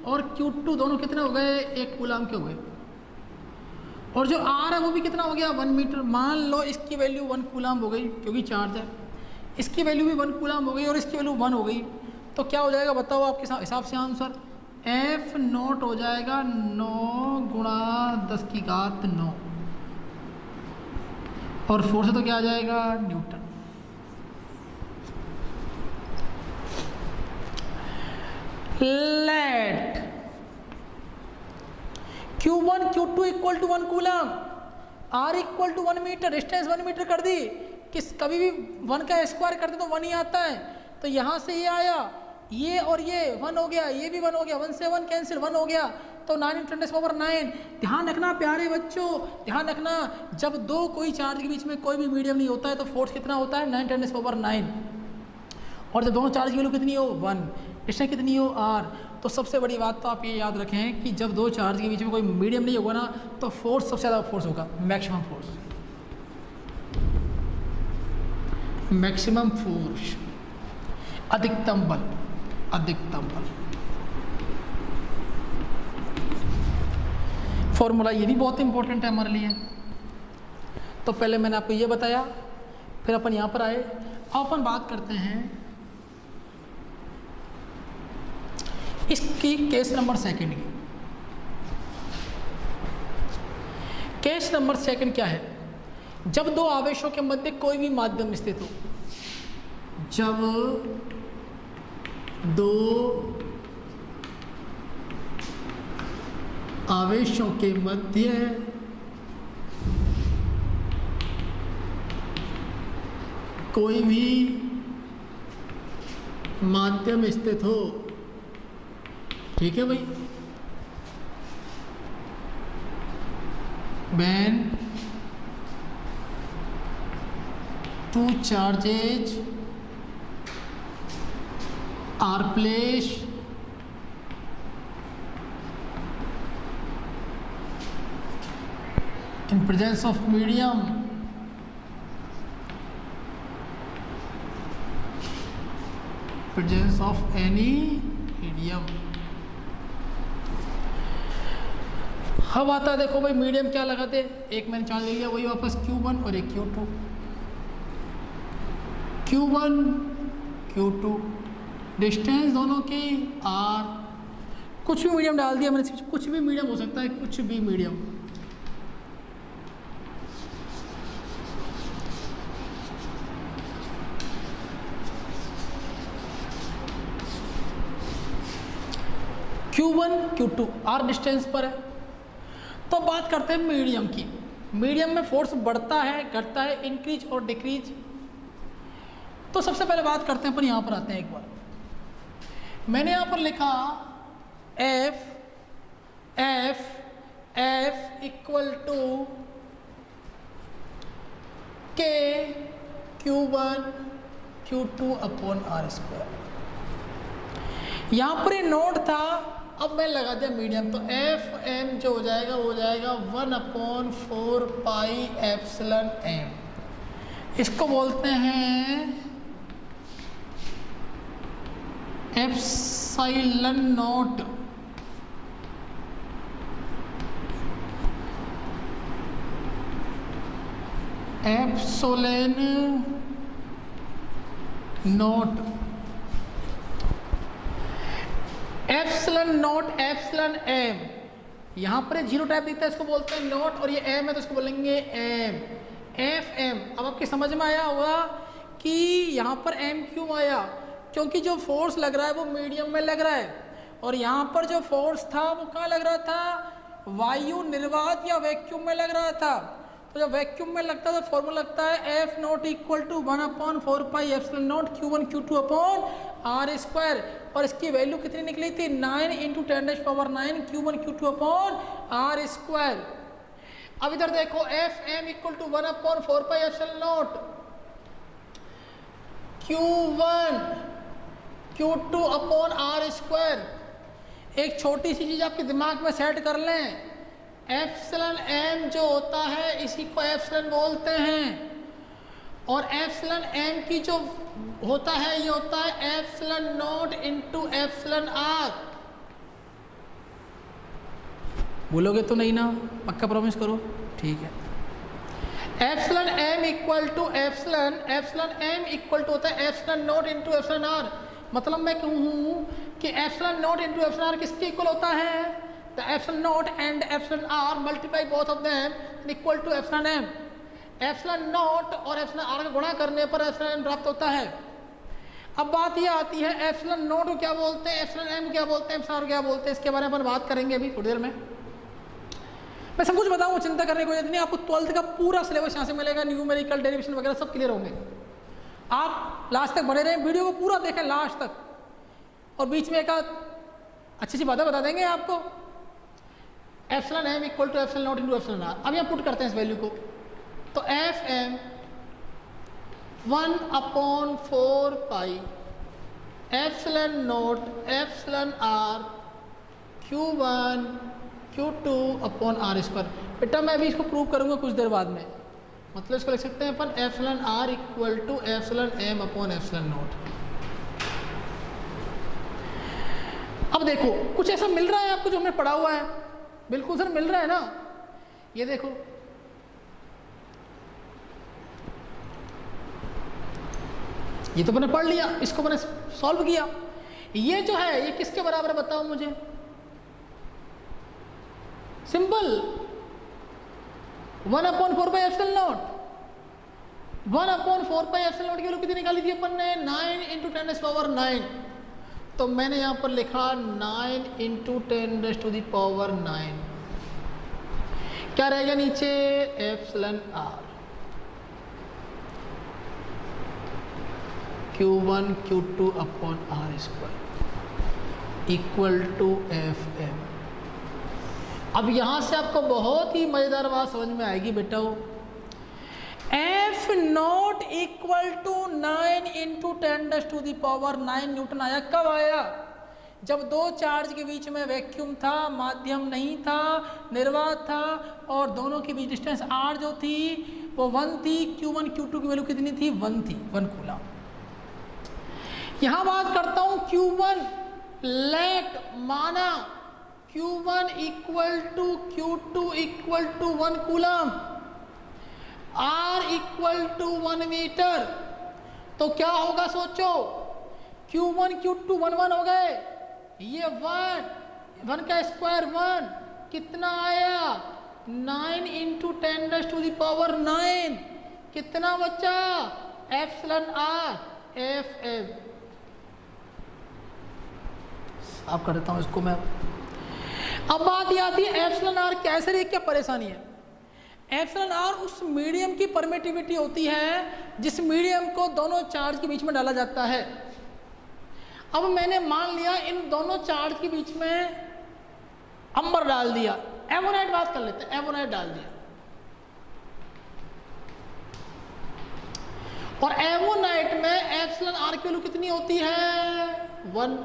और Q2 दोनों कितने हो गए? 1 कूलम के हो गए, और जो R है वो भी कितना हो गया? 1 मीटर। मान लो इसकी वैल्यू 1 कूलम हो गई क्योंकि चार्ज है, इसकी वैल्यू भी 1 कूलम हो गई और इसकी वैल्यू 1 हो गई। तो क्या हो जाएगा बताओ आपके हिसाब से आंसर? F नोट हो जाएगा 9 × 10⁹, और फोर्स तो क्या आ जाएगा? Newton. Let Q1 Q2 equal to 1 coulomb, R equal to 1 metre, distance 1 metre कर दी। किस कभी भी 1 का स्क्वायर करते तो 1 ही आता है। तो यहाँ से ये आया, ये और ये 1 हो गया, ये भी 1 हो गया, 1 से 1 कैंसिल, 1 हो गया। तो 9 × 10⁹। ध्यान रखना प्यारे बच्चों, ध्यान रखना, जब दो कोई चार्ज के बीच में कोई भी मीडियम नहीं होता है तो फोर्स कितना होता है? 9 × 10⁹। और जब दोनों चार्ज की वैल्यू कितनी हो? 1, डिस्टेंस कितनी हो? R। तो सबसे बड़ी बात तो आप ये याद रखें कि जब दो चार्ज के बीच में कोई मीडियम नहीं होगा ना तो फोर्स सबसे ज़्यादा फोर्स होगा, मैक्सिमम फोर्स। मैक्सिमम फोर्स, अधिकतम बल, अधिकतम बल। फॉर्मूला ये भी बहुत इंपॉर्टेंट है हमारे लिए। तो पहले मैंने आपको ये बताया, फिर अपन यहाँ पर आए। अब अपन बात करते हैं इसकी केस नंबर 2 की। केस नंबर 2 क्या है? जब दो आवेशों के मध्य कोई भी माध्यम स्थित हो, जब दो आवेशों के मध्य कोई भी माध्यम स्थित हो। ठीक है भाई, when two charges are placed in presence of medium, presence of any medium। अब आता है, देखो भाई मीडियम क्या लगाते, एक मैंने चार्ज ले लिया, वही वापस Q1 और एक Q2, Q1 Q2, डिस्टेंस दोनों की R, कुछ भी मीडियम डाल दिया मैंने, कुछ भी मीडियम हो सकता है, कुछ भी medium. Q1 Q2 R distance पर है। तो बात करते हैं मीडियम की। मीडियम में फोर्स बढ़ता है, घटता है, इंक्रीज और डिक्रीज। तो सबसे पहले बात करते हैं, पर यहाँ पर आते हैं एक बार। मैंने यहाँ पर लिखा F equal to K Q1 Q2 upon R square. यहाँ पर ये नोट था, अब मैं लगा दिया मीडियम, तो एफ एम जो हो जाएगा वो हो जाएगा 1/4 पाई एप्सिलॉन एम। इसको बोलते हैं epsilon naught. Epsilon naught, epsilon naught epsilon M. यहाँ पर जीरो टाइप दिखता है, इसको बोलते हैं नॉट, और ये एम है तो इसको बोलेंगे एम, एफ एम। अब आपकी समझ में आया होगा कि यहाँ पर एम क्यों आया, क्योंकि जो फोर्स लग रहा है वो मीडियम में लग रहा है, और यहाँ पर जो फोर्स था वो कहाँ लग रहा था, वायु निर्वात या वैक्यूम में लग रहा था। तो जब वैक्यूम में लगता है तो फॉर्मूला लगता है F naught equal to 1/4 pi epsilon naught Q1 Q2 upon R square. और इसकी वैल्यू कितनी निकली थी, 9 × 10⁹ Q1 Q2 upon R square. अब इधर देखो F M equal to 1/4 pi epsilon naught Q1 Q2 upon R square. एक छोटी सी चीज आपके दिमाग में सेट कर लें, एप्सिलॉन एम जो होता है इसी को एप्सिलॉन बोलते हैं, और एप्सिलॉन एम की जो होता है ये होता है epsilon naught into epsilon R. बोलोगे तो नहीं ना, पक्का प्रॉमिस करो, ठीक है। Epsilon M equal to epsilon M equal to होता है epsilon naught into epsilon R. मतलब मैं कहूँ कि epsilon naught into epsilon R किसके इक्वल होता है, the epsilon naught and epsilon r multiply both of them equal to epsilon m। epsilon naught और epsilon r का गुणा करने पर epsilon m प्राप्त होता है। अब बात ये आती है epsilon naught को क्या बोलते हैं, epsilon m क्या बोलते हैं, epsilon r क्या बोलते हैं, इसके बारे में अपन बात करेंगे अभी थोड़ी देर में। मैं सब कुछ बताऊँ, चिंता करने को नहीं, आपको 12th का पूरा सिलेबस यहाँ से मिलेगा, न्यूमेरिकल डेरिवेशन वगैरह सब क्लियर होंगे। आप लास्ट तक बने रहें, वीडियो को पूरा देखें लास्ट तक, और बीच में एक अच्छी सी बातें बता देंगे आपको। Epsilon M equal to epsilon naught into epsilon R. अब यहाँ पुट करते हैं इस वैल्यू को, तो F M 1/4 pi epsilon naught epsilon R Q1 Q2 upon R square. बेटा मैं अभी इसको प्रूव करूँगा कुछ देर बाद में, मतलब इसको लिख सकते हैं अपन epsilon are equal to epsilon M upon epsilon naught. अब देखो कुछ ऐसा मिल रहा है आपको जो हमने पढ़ा हुआ है, बिल्कुल सर मिल रहा है ना। ये देखो ये तो मैंने पढ़ लिया, इसको मैंने सॉल्व किया। ये जो है ये किसके बराबर है बताओ मुझे, simple 1/4 pi epsilon not. 1/4 pi epsilon not की वैल्यू कितनी निकाली थी अपन ने, 9 × 10⁹ तो मैंने यहां पर लिखा 9 × 10⁹। क्या रहेगा नीचे, epsilon R Q1 Q2 upon R square equal to F M. अब यहाँ से आपको बहुत ही मज़ेदार बात समझ में आएगी बेटा। F naught equal to 9 into 10⁻⁹ newton आया। कब आया, जब दो चार्ज के बीच में वैक्यूम था, माध्यम नहीं था, निर्वात था, और दोनों के बीच डिस्टेंस r जो थी वो 1 थी। Q1 Q2 की वैल्यू कितनी थी, 1 थी, 1 कूलम। यहाँ बात करता हूँ Q1 लेट माना Q1 equal to Q2 equal to 1 coulomb, R equal to 1 metre, तो क्या होगा सोचो, Q1 Q2 1 1 हो गए, ये 1 का स्क्वायर 1 कितना आया, 9 इंटू 10⁻⁹ कितना बचा, एप्सिलॉन आर एफ एम। आप कर देता हूँ इसको मैं। अब बात ये आती है एप्सिलॉन आर कैसे रे, क्या परेशानी है। एप्सिलॉन आर उस मीडियम की परमिटिविटी होती है जिस मीडियम को दोनों चार्ज के बीच में डाला जाता है। अब मैंने मान लिया इन दोनों चार्ज के बीच में अंबर डाल दिया, एमोनाइट बात कर लेते हैं, एमोनाइट डाल दिया, और एमोनाइट में एप्सिलॉन आर की वैल्यू कितनी होती है, 1।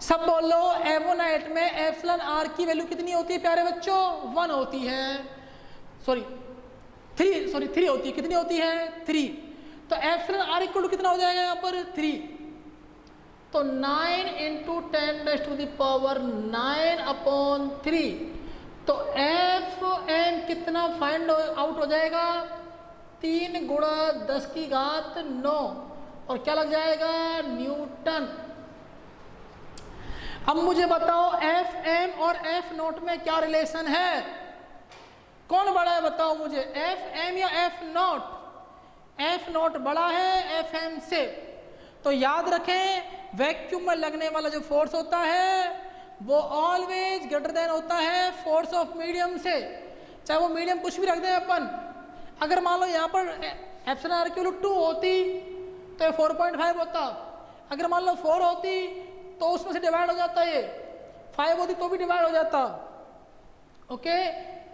सब बोलो, एमोनाइट में एप्सिलॉन आर की वैल्यू कितनी होती है प्यारे बच्चों, 1 होती है, सॉरी 3 होती है, कितनी होती है, 3। तो एप्सिलॉन आर इक्वल टू कितना हो जाएगा यहाँ पर, 3। तो 9 इंटू 10⁻⁹ अपॉन 3, तो एफ एम कितना फाइंड आउट हो जाएगा, 3 गुणा 10⁻9, और क्या लग जाएगा, न्यूटन। अब मुझे बताओ एफ एम और एफ नॉट में क्या रिलेशन है, कौन बड़ा है बताओ मुझे, एफ एम या एफ नॉट। एफ नॉट बड़ा है एफ एम से, तो याद रखें वैक्यूम में लगने वाला जो फोर्स होता है वो ऑलवेज ग्रेटर देन होता है फोर्स ऑफ मीडियम से, चाहे वो मीडियम कुछ भी रख दें अपन। अगर मान लो यहाँ पर एप्सिलॉन आर की वैल्यू 2 होती तो ये 4.5 होता, अगर मान लो 4 होती तो उसमें से डिवाइड हो जाता, ये 5 होती तो भी डिवाइड हो जाता। ओके,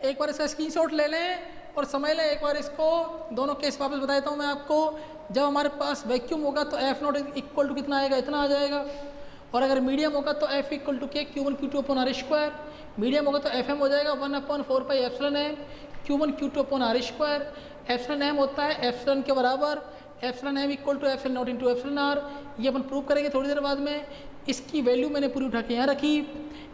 एक बार इसका स्क्रीनशॉट ले लें और समझ लें एक बार इसको। दोनों केस वापस बता देता हूँ मैं आपको। जब हमारे पास वैक्यूम होगा तो एफ नॉट इक्वल टू कितना आएगा, इतना आ जाएगा, और अगर मीडियम होगा तो एफ इक्वल टू के Q1 Q2 upon R square, medium होगा तो एफ एम हो जाएगा 1/4 pi epsilon M Q1 Q2 upon R square. Epsilon M होता है एप्सिलॉन के बराबर, epsilon M equal to epsilon naught into epsilon R. ये अपन प्रूव करेंगे थोड़ी देर बाद में। इसकी वैल्यू मैंने पूरी उठा के यहाँ रखी,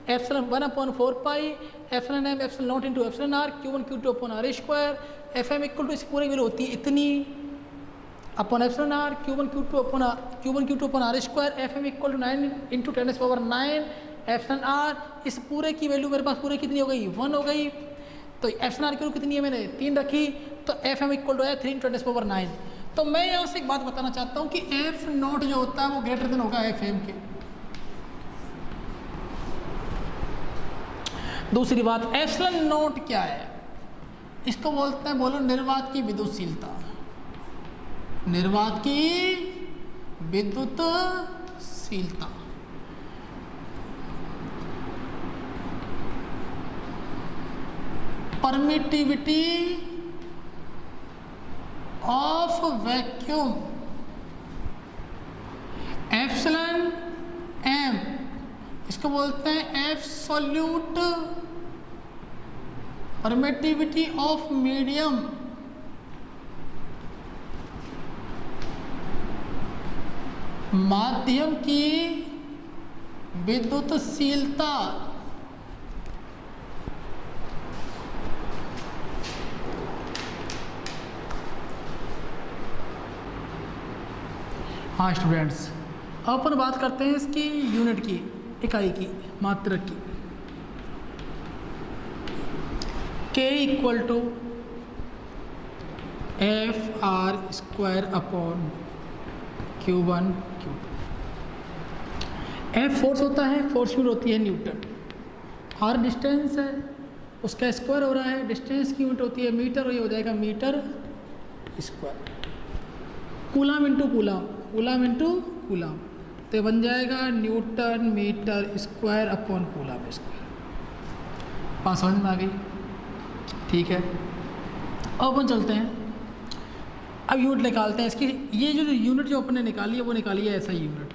epsilon 1/4 pi epsilon M epsilon naught into epsilon R Q1 Q2 upon R square. F M equal to इस पूरी वैल्यू होती है इतनी upon epsilon R Q1 Q2 upon R square. F M equal to 9 into 10⁻9 epsilon R. इस पूरे की value मेरे पास पूरे कितनी हो गई, 1 हो गई। तो एप्सिलॉन आर की वैल्यू कितनी है, मैंने 3 रखी, तो एफ एम इक्वल टू है 3 इंटू 10⁻9। तो मैं यहाँ से एक बात बताना चाहता हूँ कि एफ नॉट जो होता है वो ग्रेटर देन होगा एफ एम के। दूसरी बात, एप्सिलॉन नॉट क्या है, इसको बोलते हैं, बोलो निर्वात की विद्युतशीलता, निर्वात की विद्युतशीलता। Permittivity of vacuum. Epsilon m इसको बोलते हैं एब्सोल्यूट परमिटिविटी ऑफ मीडियम। माध्यम की विद्युतशीलता। हाँ स्टूडेंट्स, अब अपन बात करते हैं इसकी यूनिट की, इकाई की, मात्रक की। K equal to F R square upon Q1 Q2। F force होता है, फोर्स यूनिट होती है न्यूटन, आर डिस्टेंस है, उसका स्क्वायर हो रहा है, डिस्टेंस की यूनिट होती है मीटर, और ये हो जाएगा metre square. Coulomb into coulomb, coulomb into coulomb, तो बन जाएगा newton metre square upon coulomb square. बात समझ में आ गई? ठीक है, अब अपन चलते हैं, अब यूनिट निकालते हैं इसकी। ये जो यूनिट जो अपने निकाली है वो निकाली है ऐसा यूनिट।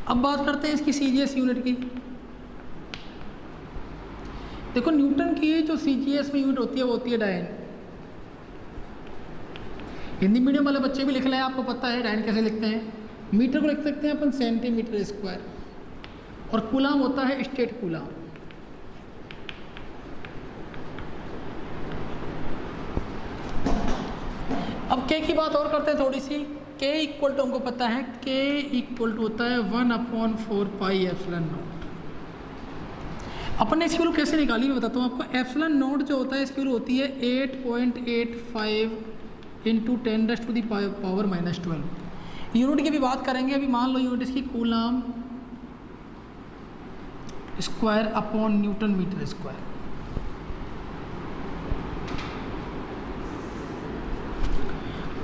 अब बात करते हैं इसकी सीजीएस यूनिट की। देखो न्यूटन की जो सीजीएस में यूनिट होती है वो होती है डायन। हिंदी मीडियम वाले बच्चे भी लिख लें, आपको पता है डायन कैसे लिखते हैं। मीटर को लिख सकते हैं अपन सेंटीमीटर स्क्वायर, और कूलाम होता है स्टेट कूलाम। अब के की बात और करते हैं थोड़ी सी। के इक्वल टू हमको पता है, के इक्वल टू होता है 1/4 पाई एप्सिलॉन नॉट। अपन ने इसकी वैल्यू कैसे निकाली मैं बताता हूँ आपको। एप्सिलॉन नॉट जो होता है इसकी वैल्यू होती है 8.85 इंटू 10⁻⁻12। यूनिट की भी बात करेंगे अभी। मान लो यूनिट इसकी coulomb square upon newton metre square.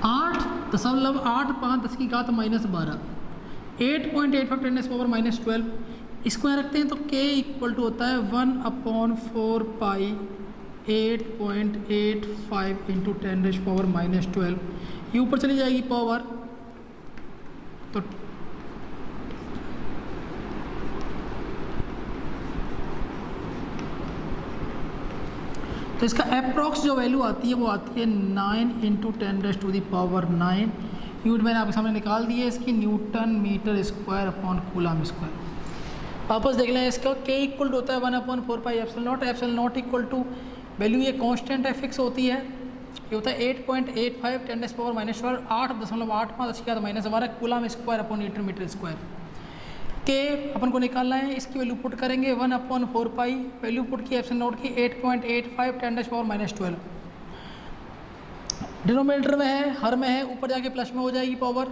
8.85 10⁻12 square रखते हैं तो के इक्वल टू होता है 1/4 पाई 8.85 इंटू 10⁻12। ये ऊपर चली जाएगी पावर, तो इसका अप्रॉक्स जो वैल्यू आती है वो आती है 9 इंटू 10⁻9। यूनिट मैंने आपके सामने निकाल दी है इसकी, newton metre square upon coulomb square. वापस देख लें इसका, के इक्वल टू होता है 1/4 pi epsilon naught. Epsilon naught equal to value ये कांस्टेंट है, फिक्स होती है। ये होता है 8.85 10⁻12 8.85 coulomb square upon newton metre square. के अपन को निकालना है, इसकी वैल्यू पुट करेंगे 1/4 पाई, वैल्यू पुट की एप्सिलॉन नॉट की 8.85 10⁻12। डिनोमिनेटर में है, हर में है, ऊपर जाके प्लस में हो जाएगी पावर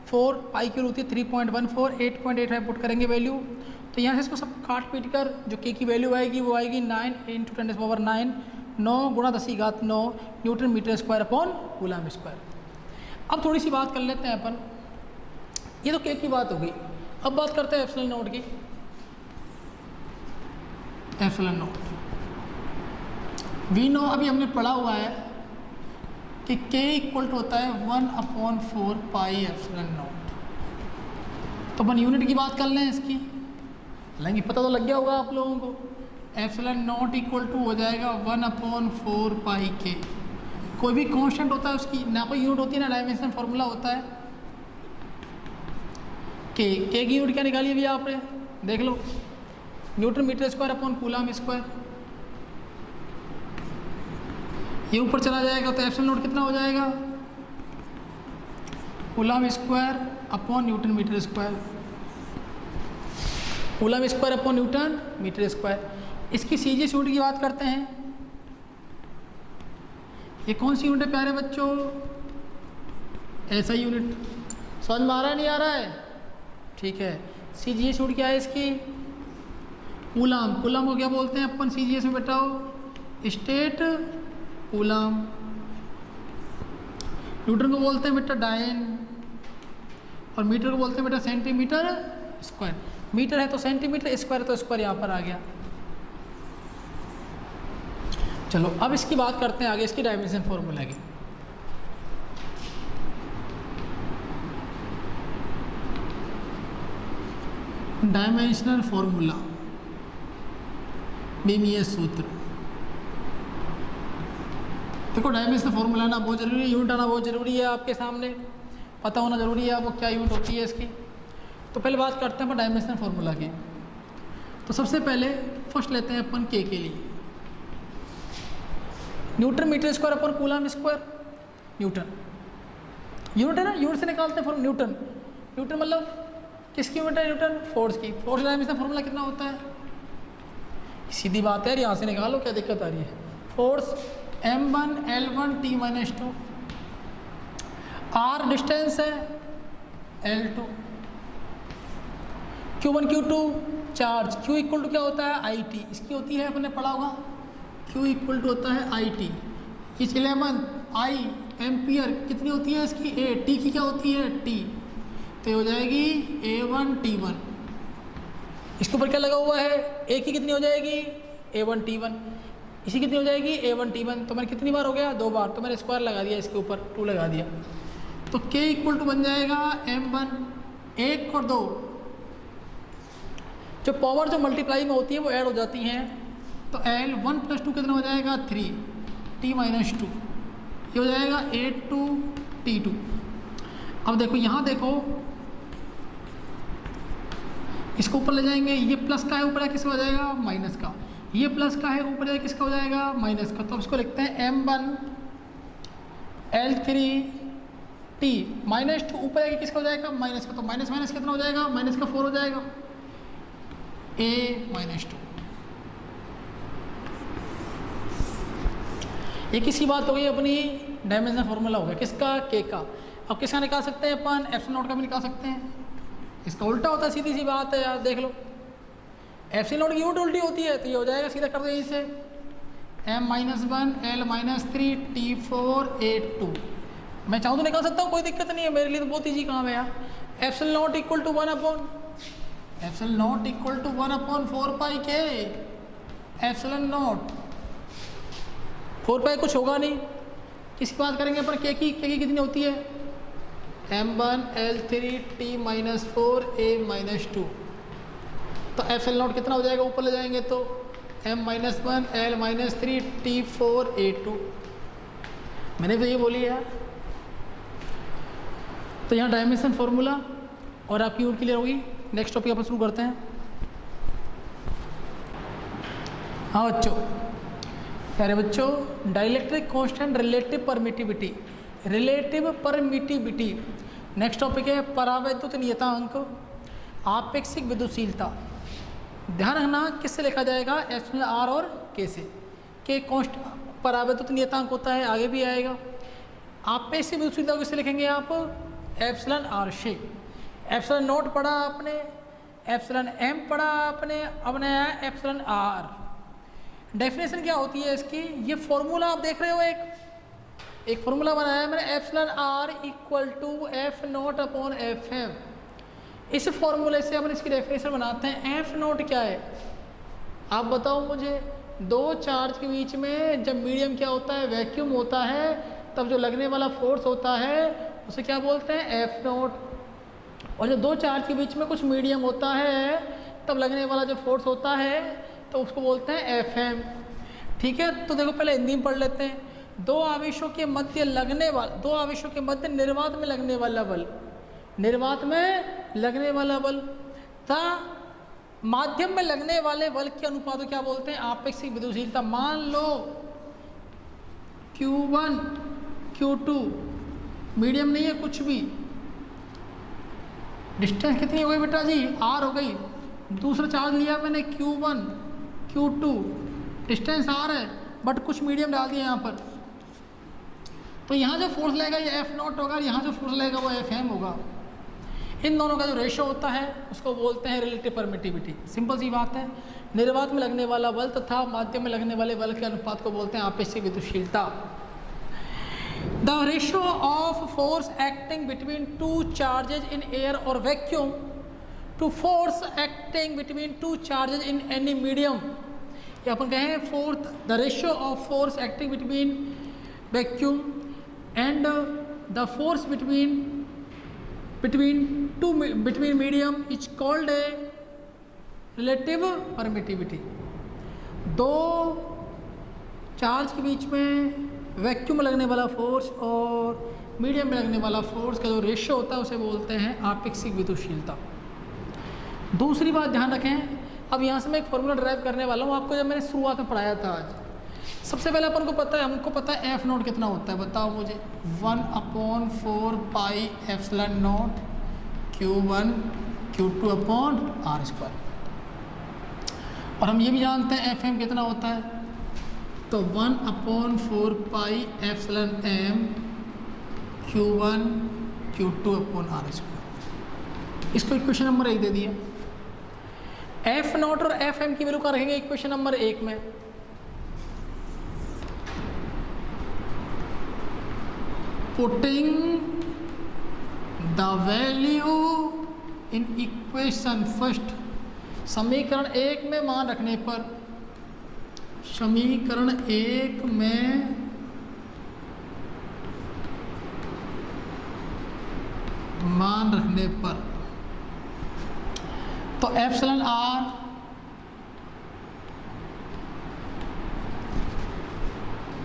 4। पाई की होती है 3.14, 8.85 पुट करेंगे वैल्यू, तो यहाँ से इसको सब काट पीट कर जो के की वैल्यू आएगी वो आएगी 9 इंटू 10⁻9, 9 गुणा 10⁻9 newton metre square upon coulomb square. अब थोड़ी सी बात कर लेते हैं अपन, ये तो के की बात हो गई। अब बात करते हैं एप्सिलॉन नॉट की। एप्सिलॉन नॉट वी नो, अभी हमने पढ़ा हुआ है कि के इक्वल टू होता है 1/4 पाई एप्सिलॉन नॉट। तो अपन यूनिट की बात कर लें इसकी, हालांकि पता तो लग गया होगा आप लोगों को। एप्सिलॉन नॉट इक्वल टू हो जाएगा 1/4 पाई के। कोई भी कांस्टेंट होता है उसकी ना कोई यूनिट होती है ना डायमेंशन फार्मूला होता है। के की यूनिट क्या निकाली भैया आपने, देख लो, newton metre square upon coulomb square. ये ऊपर चला जाएगा तो एप्सिलॉन नॉट कितना हो जाएगा, coulomb square upon newton metre square. Coulomb square upon newton metre square. इसकी सीजीएस यूनिट की बात करते हैं। ये कौन सी यूनिट है प्यारे बच्चों, ऐसा यूनिट। समझ में आ रहा है नहीं आ रहा है? ठीक है, सीजीएस यूनिट क्या है इसकी, कूलाम। कूलाम को क्या बोलते हैं अपन सीजीएस में बताओ, स्टेट कूलाम। न्यूटन को बोलते हैं बेटा डायन, और मीटर को बोलते हैं बेटा सेंटीमीटर स्क्वायर। मीटर है तो सेंटीमीटर, स्क्वायर है तो स्क्वायर यहाँ पर आ गया। चलो अब इसकी बात करते हैं आगे, इसकी डायमेंशन फॉर्मूला की। डायमेंशनल फॉर्मूला, बीमीएस सूत्र। देखो डायमेंशनल फॉर्मूला आना बहुत जरूरी है, यूनिट आना बहुत जरूरी है, आपके सामने पता होना जरूरी है आपको क्या यूनिट होती है इसकी। तो पहले बात करते हैं अपन डायमेंशनल फॉर्मूला की। तो सबसे पहले फर्स्ट लेते हैं अपन के लिए, newton metre square upon coulomb square. Newton unit है ना, यूनिट से निकालते हैं फॉर्मूला। न्यूटन, न्यूटन मतलब किसकी यूनिट है, न्यूटन फोर्स की। फोर्स डायमेंशन फॉर्मूला कितना होता है, सीधी बात है, यहाँ से निकालो, क्या दिक्कत आ रही है। Force m1 L1 T-2, r distance है L2, Q1 Q2 charge, Q equal to क्या होता है आई टी, इसकी होती है अपने पढ़ा होगा, Q इक्वल टू होता है आई टी। इस 11 आई एम्पियर कितनी होती है इसकी, ए, टी की क्या होती है टी, तो ये हो जाएगी A1 T1। इसके ऊपर क्या लगा हुआ है, ए की कितनी हो जाएगी A1 T1, इसी कितनी हो जाएगी A1 T1। तो मैंने कितनी बार हो गया, 2 बार, तो मैंने स्क्वायर लगा दिया इसके ऊपर, 2 लगा दिया, तो K इक्वल टू बन जाएगा M1, 1 और 2 जो पावर जो मल्टीप्लाई में होती है वो ऐड हो जाती हैं, तो L1 + 2 कितना हो जाएगा 3, T - 2, ये हो जाएगा A2 T2। अब देखो यहाँ देखो, इसको ऊपर ले जाएंगे, ये प्लस का है, ऊपर किसका हो जाएगा माइनस का, ये प्लस का है, ऊपर किसका हो जाएगा माइनस का, तो इसको लिखते हैं M1 L3 T -2, ऊपर आगे किसका हो जाएगा माइनस का, तो माइनस माइनस कितना हो जाएगा, माइनस का 4 हो जाएगा, A - 2। ये किसी बात हो गई अपनी डायमेंशन फॉर्मूला हो गया किसका, K का। अब किसका निकाल सकते हैं अपन, एप्सिलॉन का भी निकाल सकते हैं, इसका उल्टा होता है, सीधी सी बात है यार, देख लो एप्सिलॉन की यूनिट उल्टी होती है, तो ये हो जाएगा, सीधा कर दो यहीं से M - 1 L - 3 T4 A2। मैं चाहूँ तो निकाल सकता हूँ, कोई दिक्कत नहीं है, मेरे लिए तो बहुत ईजी काम है यार। Epsilon equal to 1/4 pi K, epsilon 4 pi कुछ होगा नहीं, किसकी बात करेंगे अपन, K की कितनी होती है M1 L3 T - 4 A - 2, तो एप्सिलॉन कितना हो जाएगा, ऊपर ले जाएंगे तो M - 1 L - 3 T4 A2। मैंने तो ये बोली यार। तो यहाँ डायमेंशन फॉर्मूला और आपकी यूनिट क्लियर होगी। नेक्स्ट टॉपिक अपन शुरू करते हैं। हाँ बच्चों, प्यारे बच्चों, dielectric constant relative permittivity. Next topic है परावैद्युत नियतांक, आपेक्षिक विद्युतशीलता। ध्यान रखना किससे लिखा जाएगा, एप्सिलॉन R और K से। K परावैद्युत नियतांक होता है, आगे भी आएगा। आपेक्षिक विद्युतशीलता किससे लिखेंगे आप, एप्सिलॉन R से। एप्सिलॉन नोट पढ़ा आपने, एप्सिलॉन M पढ़ा आपने, अब नया एप्सिलॉन R। डेफिनेशन क्या होती है इसकी, ये फॉर्मूला आप देख रहे हो, एक फॉर्मूला बनाया है मैंने, एप्सिलॉन R = F0/Fm। इस फॉर्मूले से अपन इसकी डेफिनेशन बनाते हैं। F0 क्या है, आप बताओ मुझे। 2 चार्ज के बीच में जब मीडियम क्या होता है, वैक्यूम होता है, तब जो लगने वाला फोर्स होता है उसे क्या बोलते हैं, F0। और जब 2 चार्ज के बीच में कुछ मीडियम होता है, तब लगने वाला जो फोर्स होता है तो उसको बोलते हैं Fm। ठीक है, तो देखो पहले हिंदी में पढ़ लेते हैं। 2 आवेशों के मध्य निर्वात में लगने वाला बल तथा माध्यम में लगने वाले बल के अनुपात को क्या बोलते हैं, आपेक्षिक विद्युतशीलता। मान लो Q1 Q2 मीडियम नहीं है कुछ भी, डिस्टेंस कितनी हो गई बेटा जी, R हो गई। दूसरा चार्ज लिया मैंने Q1 Q2, डिस्टेंस R है, बट कुछ मीडियम डाल दिया यहाँ पर, तो यहाँ जो फोर्स लगेगा ये F0 होगा, यहाँ जो फोर्स लगेगा वो Fm होगा। इन दोनों का जो रेशो होता है उसको बोलते हैं रिलेटिव परमिटिविटी। सिंपल सी बात है, निर्वात में लगने वाला बल तथा माध्यम में लगने वाले बल के अनुपात को बोलते हैं आपेक्षिक विद्युतशीलता। The ratio of force acting between 2 charges in air और vacuum to force acting between 2 charges in any medium, ये अपन कहें fourth, the ratio of force acting between vacuum and the force between medium is called a relative permittivity। 2 charge के बीच में vacuum में लगने वाला फोर्स और मीडियम में लगने वाला फोर्स का जो रेशियो होता है उसे बोलते हैं आपेक्षिक विद्युतशीलता। दूसरी बात ध्यान रखें, अब यहाँ से मैं एक फॉर्मूला ड्राइव करने वाला हूँ, आपको जब मैंने शुरुआत में पढ़ाया था आज। सबसे पहले अपन को पता है, हमको पता है F0 कितना होता है, बताओ मुझे। 1/4 पाई एप्सिलॉन Q1 Q2/R²। और हम ये भी जानते हैं Fm कितना होता है, तो 1/4 pi epsilon M Q1 Q2/R²। इसको इक्वेशन नंबर 1 दे दिया। एफ नॉट और एफ एम की वैल्यू का रखेंगे इक्वेशन नंबर 1 में। Putting the value in equation first, समीकरण 1 में मान रखने पर, समीकरण 1 में मान रखने पर, तो एप्सिलॉन आर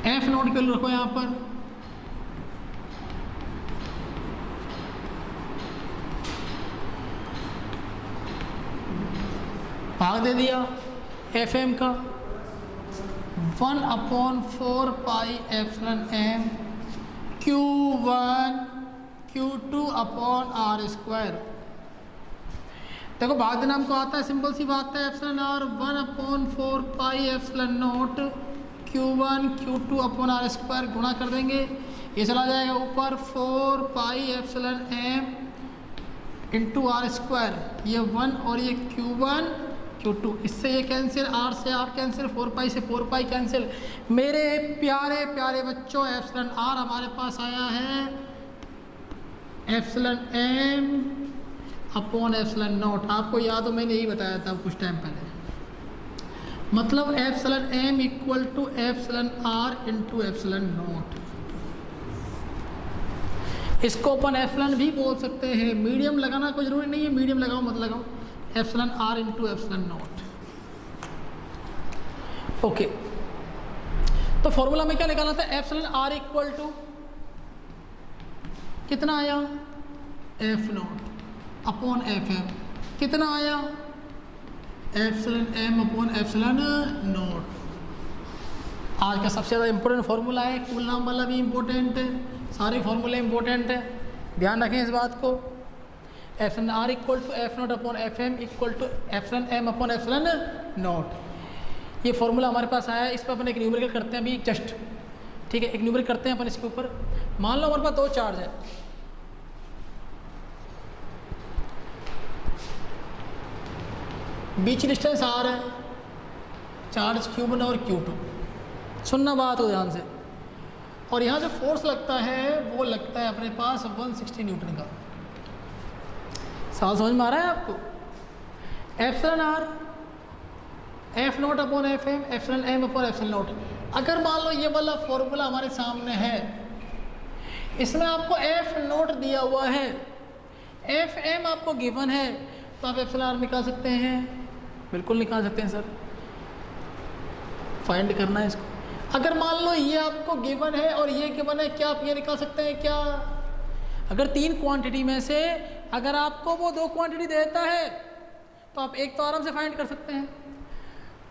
एफ नोट की वैल्यू रखो यहां पर, भाग दे दिया एफ एम का 1/4 pi epsilon M Q1 Q2 upon R square. देखो भाग देना हमको आता है, सिंपल सी बात है, epsilon R 1/4 pi epsilon naught Q1 Q2 upon R square, गुणा कर देंगे, ये चला जाएगा ऊपर 4 pi epsilon M into R square, ये 1 और ये Q1 Q2, इससे ये कैंसिल, आर से आर कैंसिल, 4 पाई से 4 पाई कैंसिल। मेरे प्यारे प्यारे बच्चों, एप्सिलॉन आर हमारे पास आया है epsilon M upon epsilon naught. आपको याद हो मैंने यही बताया था कुछ टाइम पहले, मतलब epsilon M equal to epsilon R into epsilon naught. इसको अपन एप्सिलॉन भी बोल सकते हैं, मीडियम लगाना कोई जरूरी नहीं है, मीडियम लगाओ मत लगाओ, epsilon R into epsilon naught. Okay, तो फॉर्मूला में क्या निकालना था, एप्सिलॉन आर इक्वल टू कितना आया, F naught upon F M, कितना आया, epsilon M upon epsilon naught. आज का सबसे ज़्यादा इंपॉर्टेंट फार्मूला है, कूलॉम वाला भी इंपॉर्टेंट है, सारे फार्मूले इंपॉर्टेंट है, ध्यान रखें इस बात को। Epsilon are equal to F naught upon F M equal to epsilon M upon epsilon naught. ये फार्मूला हमारे पास आया है, इस पर अपन एक न्यूमेरिकल करते हैं अभी जस्ट, ठीक है, एक न्यूमेरिकल करते हैं अपन इसके ऊपर। मान लो हमारे पास 2 चार्ज है, बीच डिस्टेंस आर है, चार्ज Q1 और Q2, सुनना बात को ध्यान से, और यहाँ जो फोर्स लगता है वो लगता है अपने पास 160 न्यूटन का। सवाल समझ में आ रहा है आपको? Epsilon R F naught upon F M, epsilon M upon epsilon naught. अगर मान लो ये वाला फॉर्मूला हमारे सामने है, इसमें आपको एफ नॉट दिया हुआ है, एफ एम आपको गिवन है, तो आप एप्सिलॉन आर निकाल सकते हैं, बिल्कुल निकाल सकते हैं सर, फाइंड करना है इसको। अगर मान लो ये आपको गिवन है और ये गिवन है, क्या आप ये निकाल सकते हैं क्या? अगर 3 क्वांटिटी में से अगर आपको वो 2 क्वांटिटी देता है तो आप एक तो आराम से फाइंड कर सकते हैं।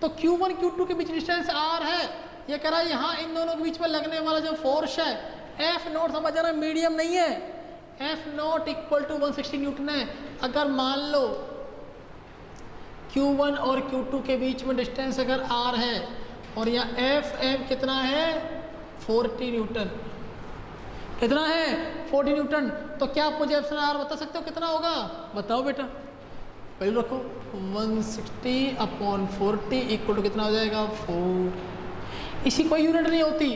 तो Q1 Q2 के बीच डिस्टेंस R है, ये कह रहा है यहाँ इन दोनों के बीच में लगने वाला जो फोर्स है एफ नॉट, समझ जाना मीडियम नहीं है, F naught equal to 160 newton है। अगर मान लो Q1 और Q2 के बीच में डिस्टेंस अगर R है और यहाँ एफ एम कितना है 40 न्यूटन, कितना है 40 न्यूटन, तो क्या आप मुझे एप्सिलॉन आर बता सकते हो कितना होगा? बताओ बेटा, पहले रखो 160 अपॉन 40 इक्वल टू कितना हो जाएगा 4। इसी कोई यूनिट नहीं होती,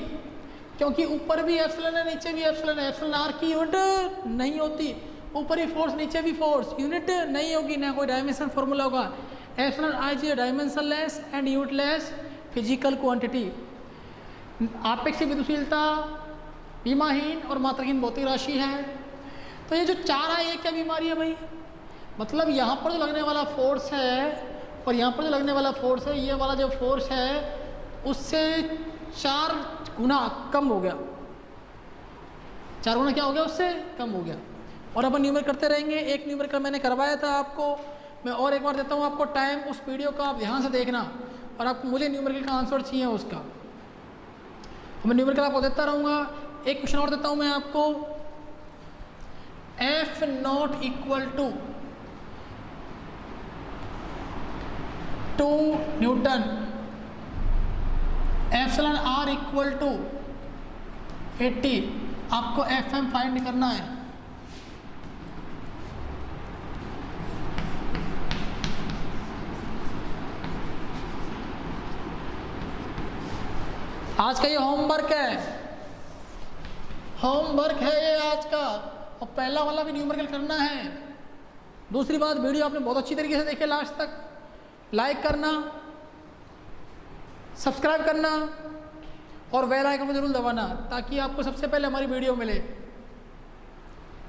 क्योंकि ऊपर भी एप्सिलॉन है नीचे भी एप्सिलॉन है, एप्सिलॉन आर की यूनिट नहीं होती, ऊपर ही फोर्स नीचे भी फोर्स, यूनिट नहीं होगी, ना कोई डायमेंशन फॉर्मूला होगा। एप्सिलॉन आई जी dimensionless and unitless physical quantity, आपेक्षिक विद्युशीलता बीमाहीन और मात्राहीन भौतिक राशि है। तो ये जो 4 है ये क्या बीमारी है भाई? मतलब यहाँ पर जो लगने वाला फोर्स है और यहाँ पर जो लगने वाला फोर्स है, ये वाला जो फोर्स है उससे 4 गुना कम हो गया, 4 गुना क्या हो गया, उससे कम हो गया। और अपन न्यूमेरिकल करते रहेंगे, एक न्यूमेरिकल मैंने करवाया था आपको, मैं और एक बार देता हूँ आपको टाइम, उस वीडियो का आप ध्यान से देखना, और आपको मुझे न्यूमेरिकल का आंसर चाहिए उसका, मैं न्यूमेरिकल आपको देता रहूँगा। एक क्वेश्चन और देता हूँ मैं आपको, F naught equal to 2 newton, epsilon are equal to 80, आपको एफ एम फाइंड करना है। आज का ये होमवर्क है, होमवर्क है ये आज का, और पहला वाला भी न्यूमेरिकल करना है। दूसरी बात, वीडियो आपने बहुत अच्छी तरीके से देखे लास्ट तक, लाइक करना, सब्सक्राइब करना और बेल आइकन को जरूर दबाना ताकि आपको सबसे पहले हमारी वीडियो मिले।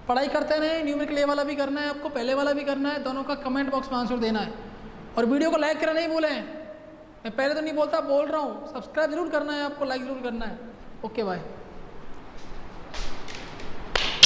पढ़ाई करते रहें, न्यूमेरिकल ये वाला भी करना है आपको, पहले वाला भी करना है, दोनों का कमेंट बॉक्स में आंसर देना है। और वीडियो को लाइक करना नहीं भूलें, मैं पहले तो नहीं बोलता, बोल रहा हूँ, सब्सक्राइब जरूर करना है आपको, लाइक जरूर करना है। Okay bye.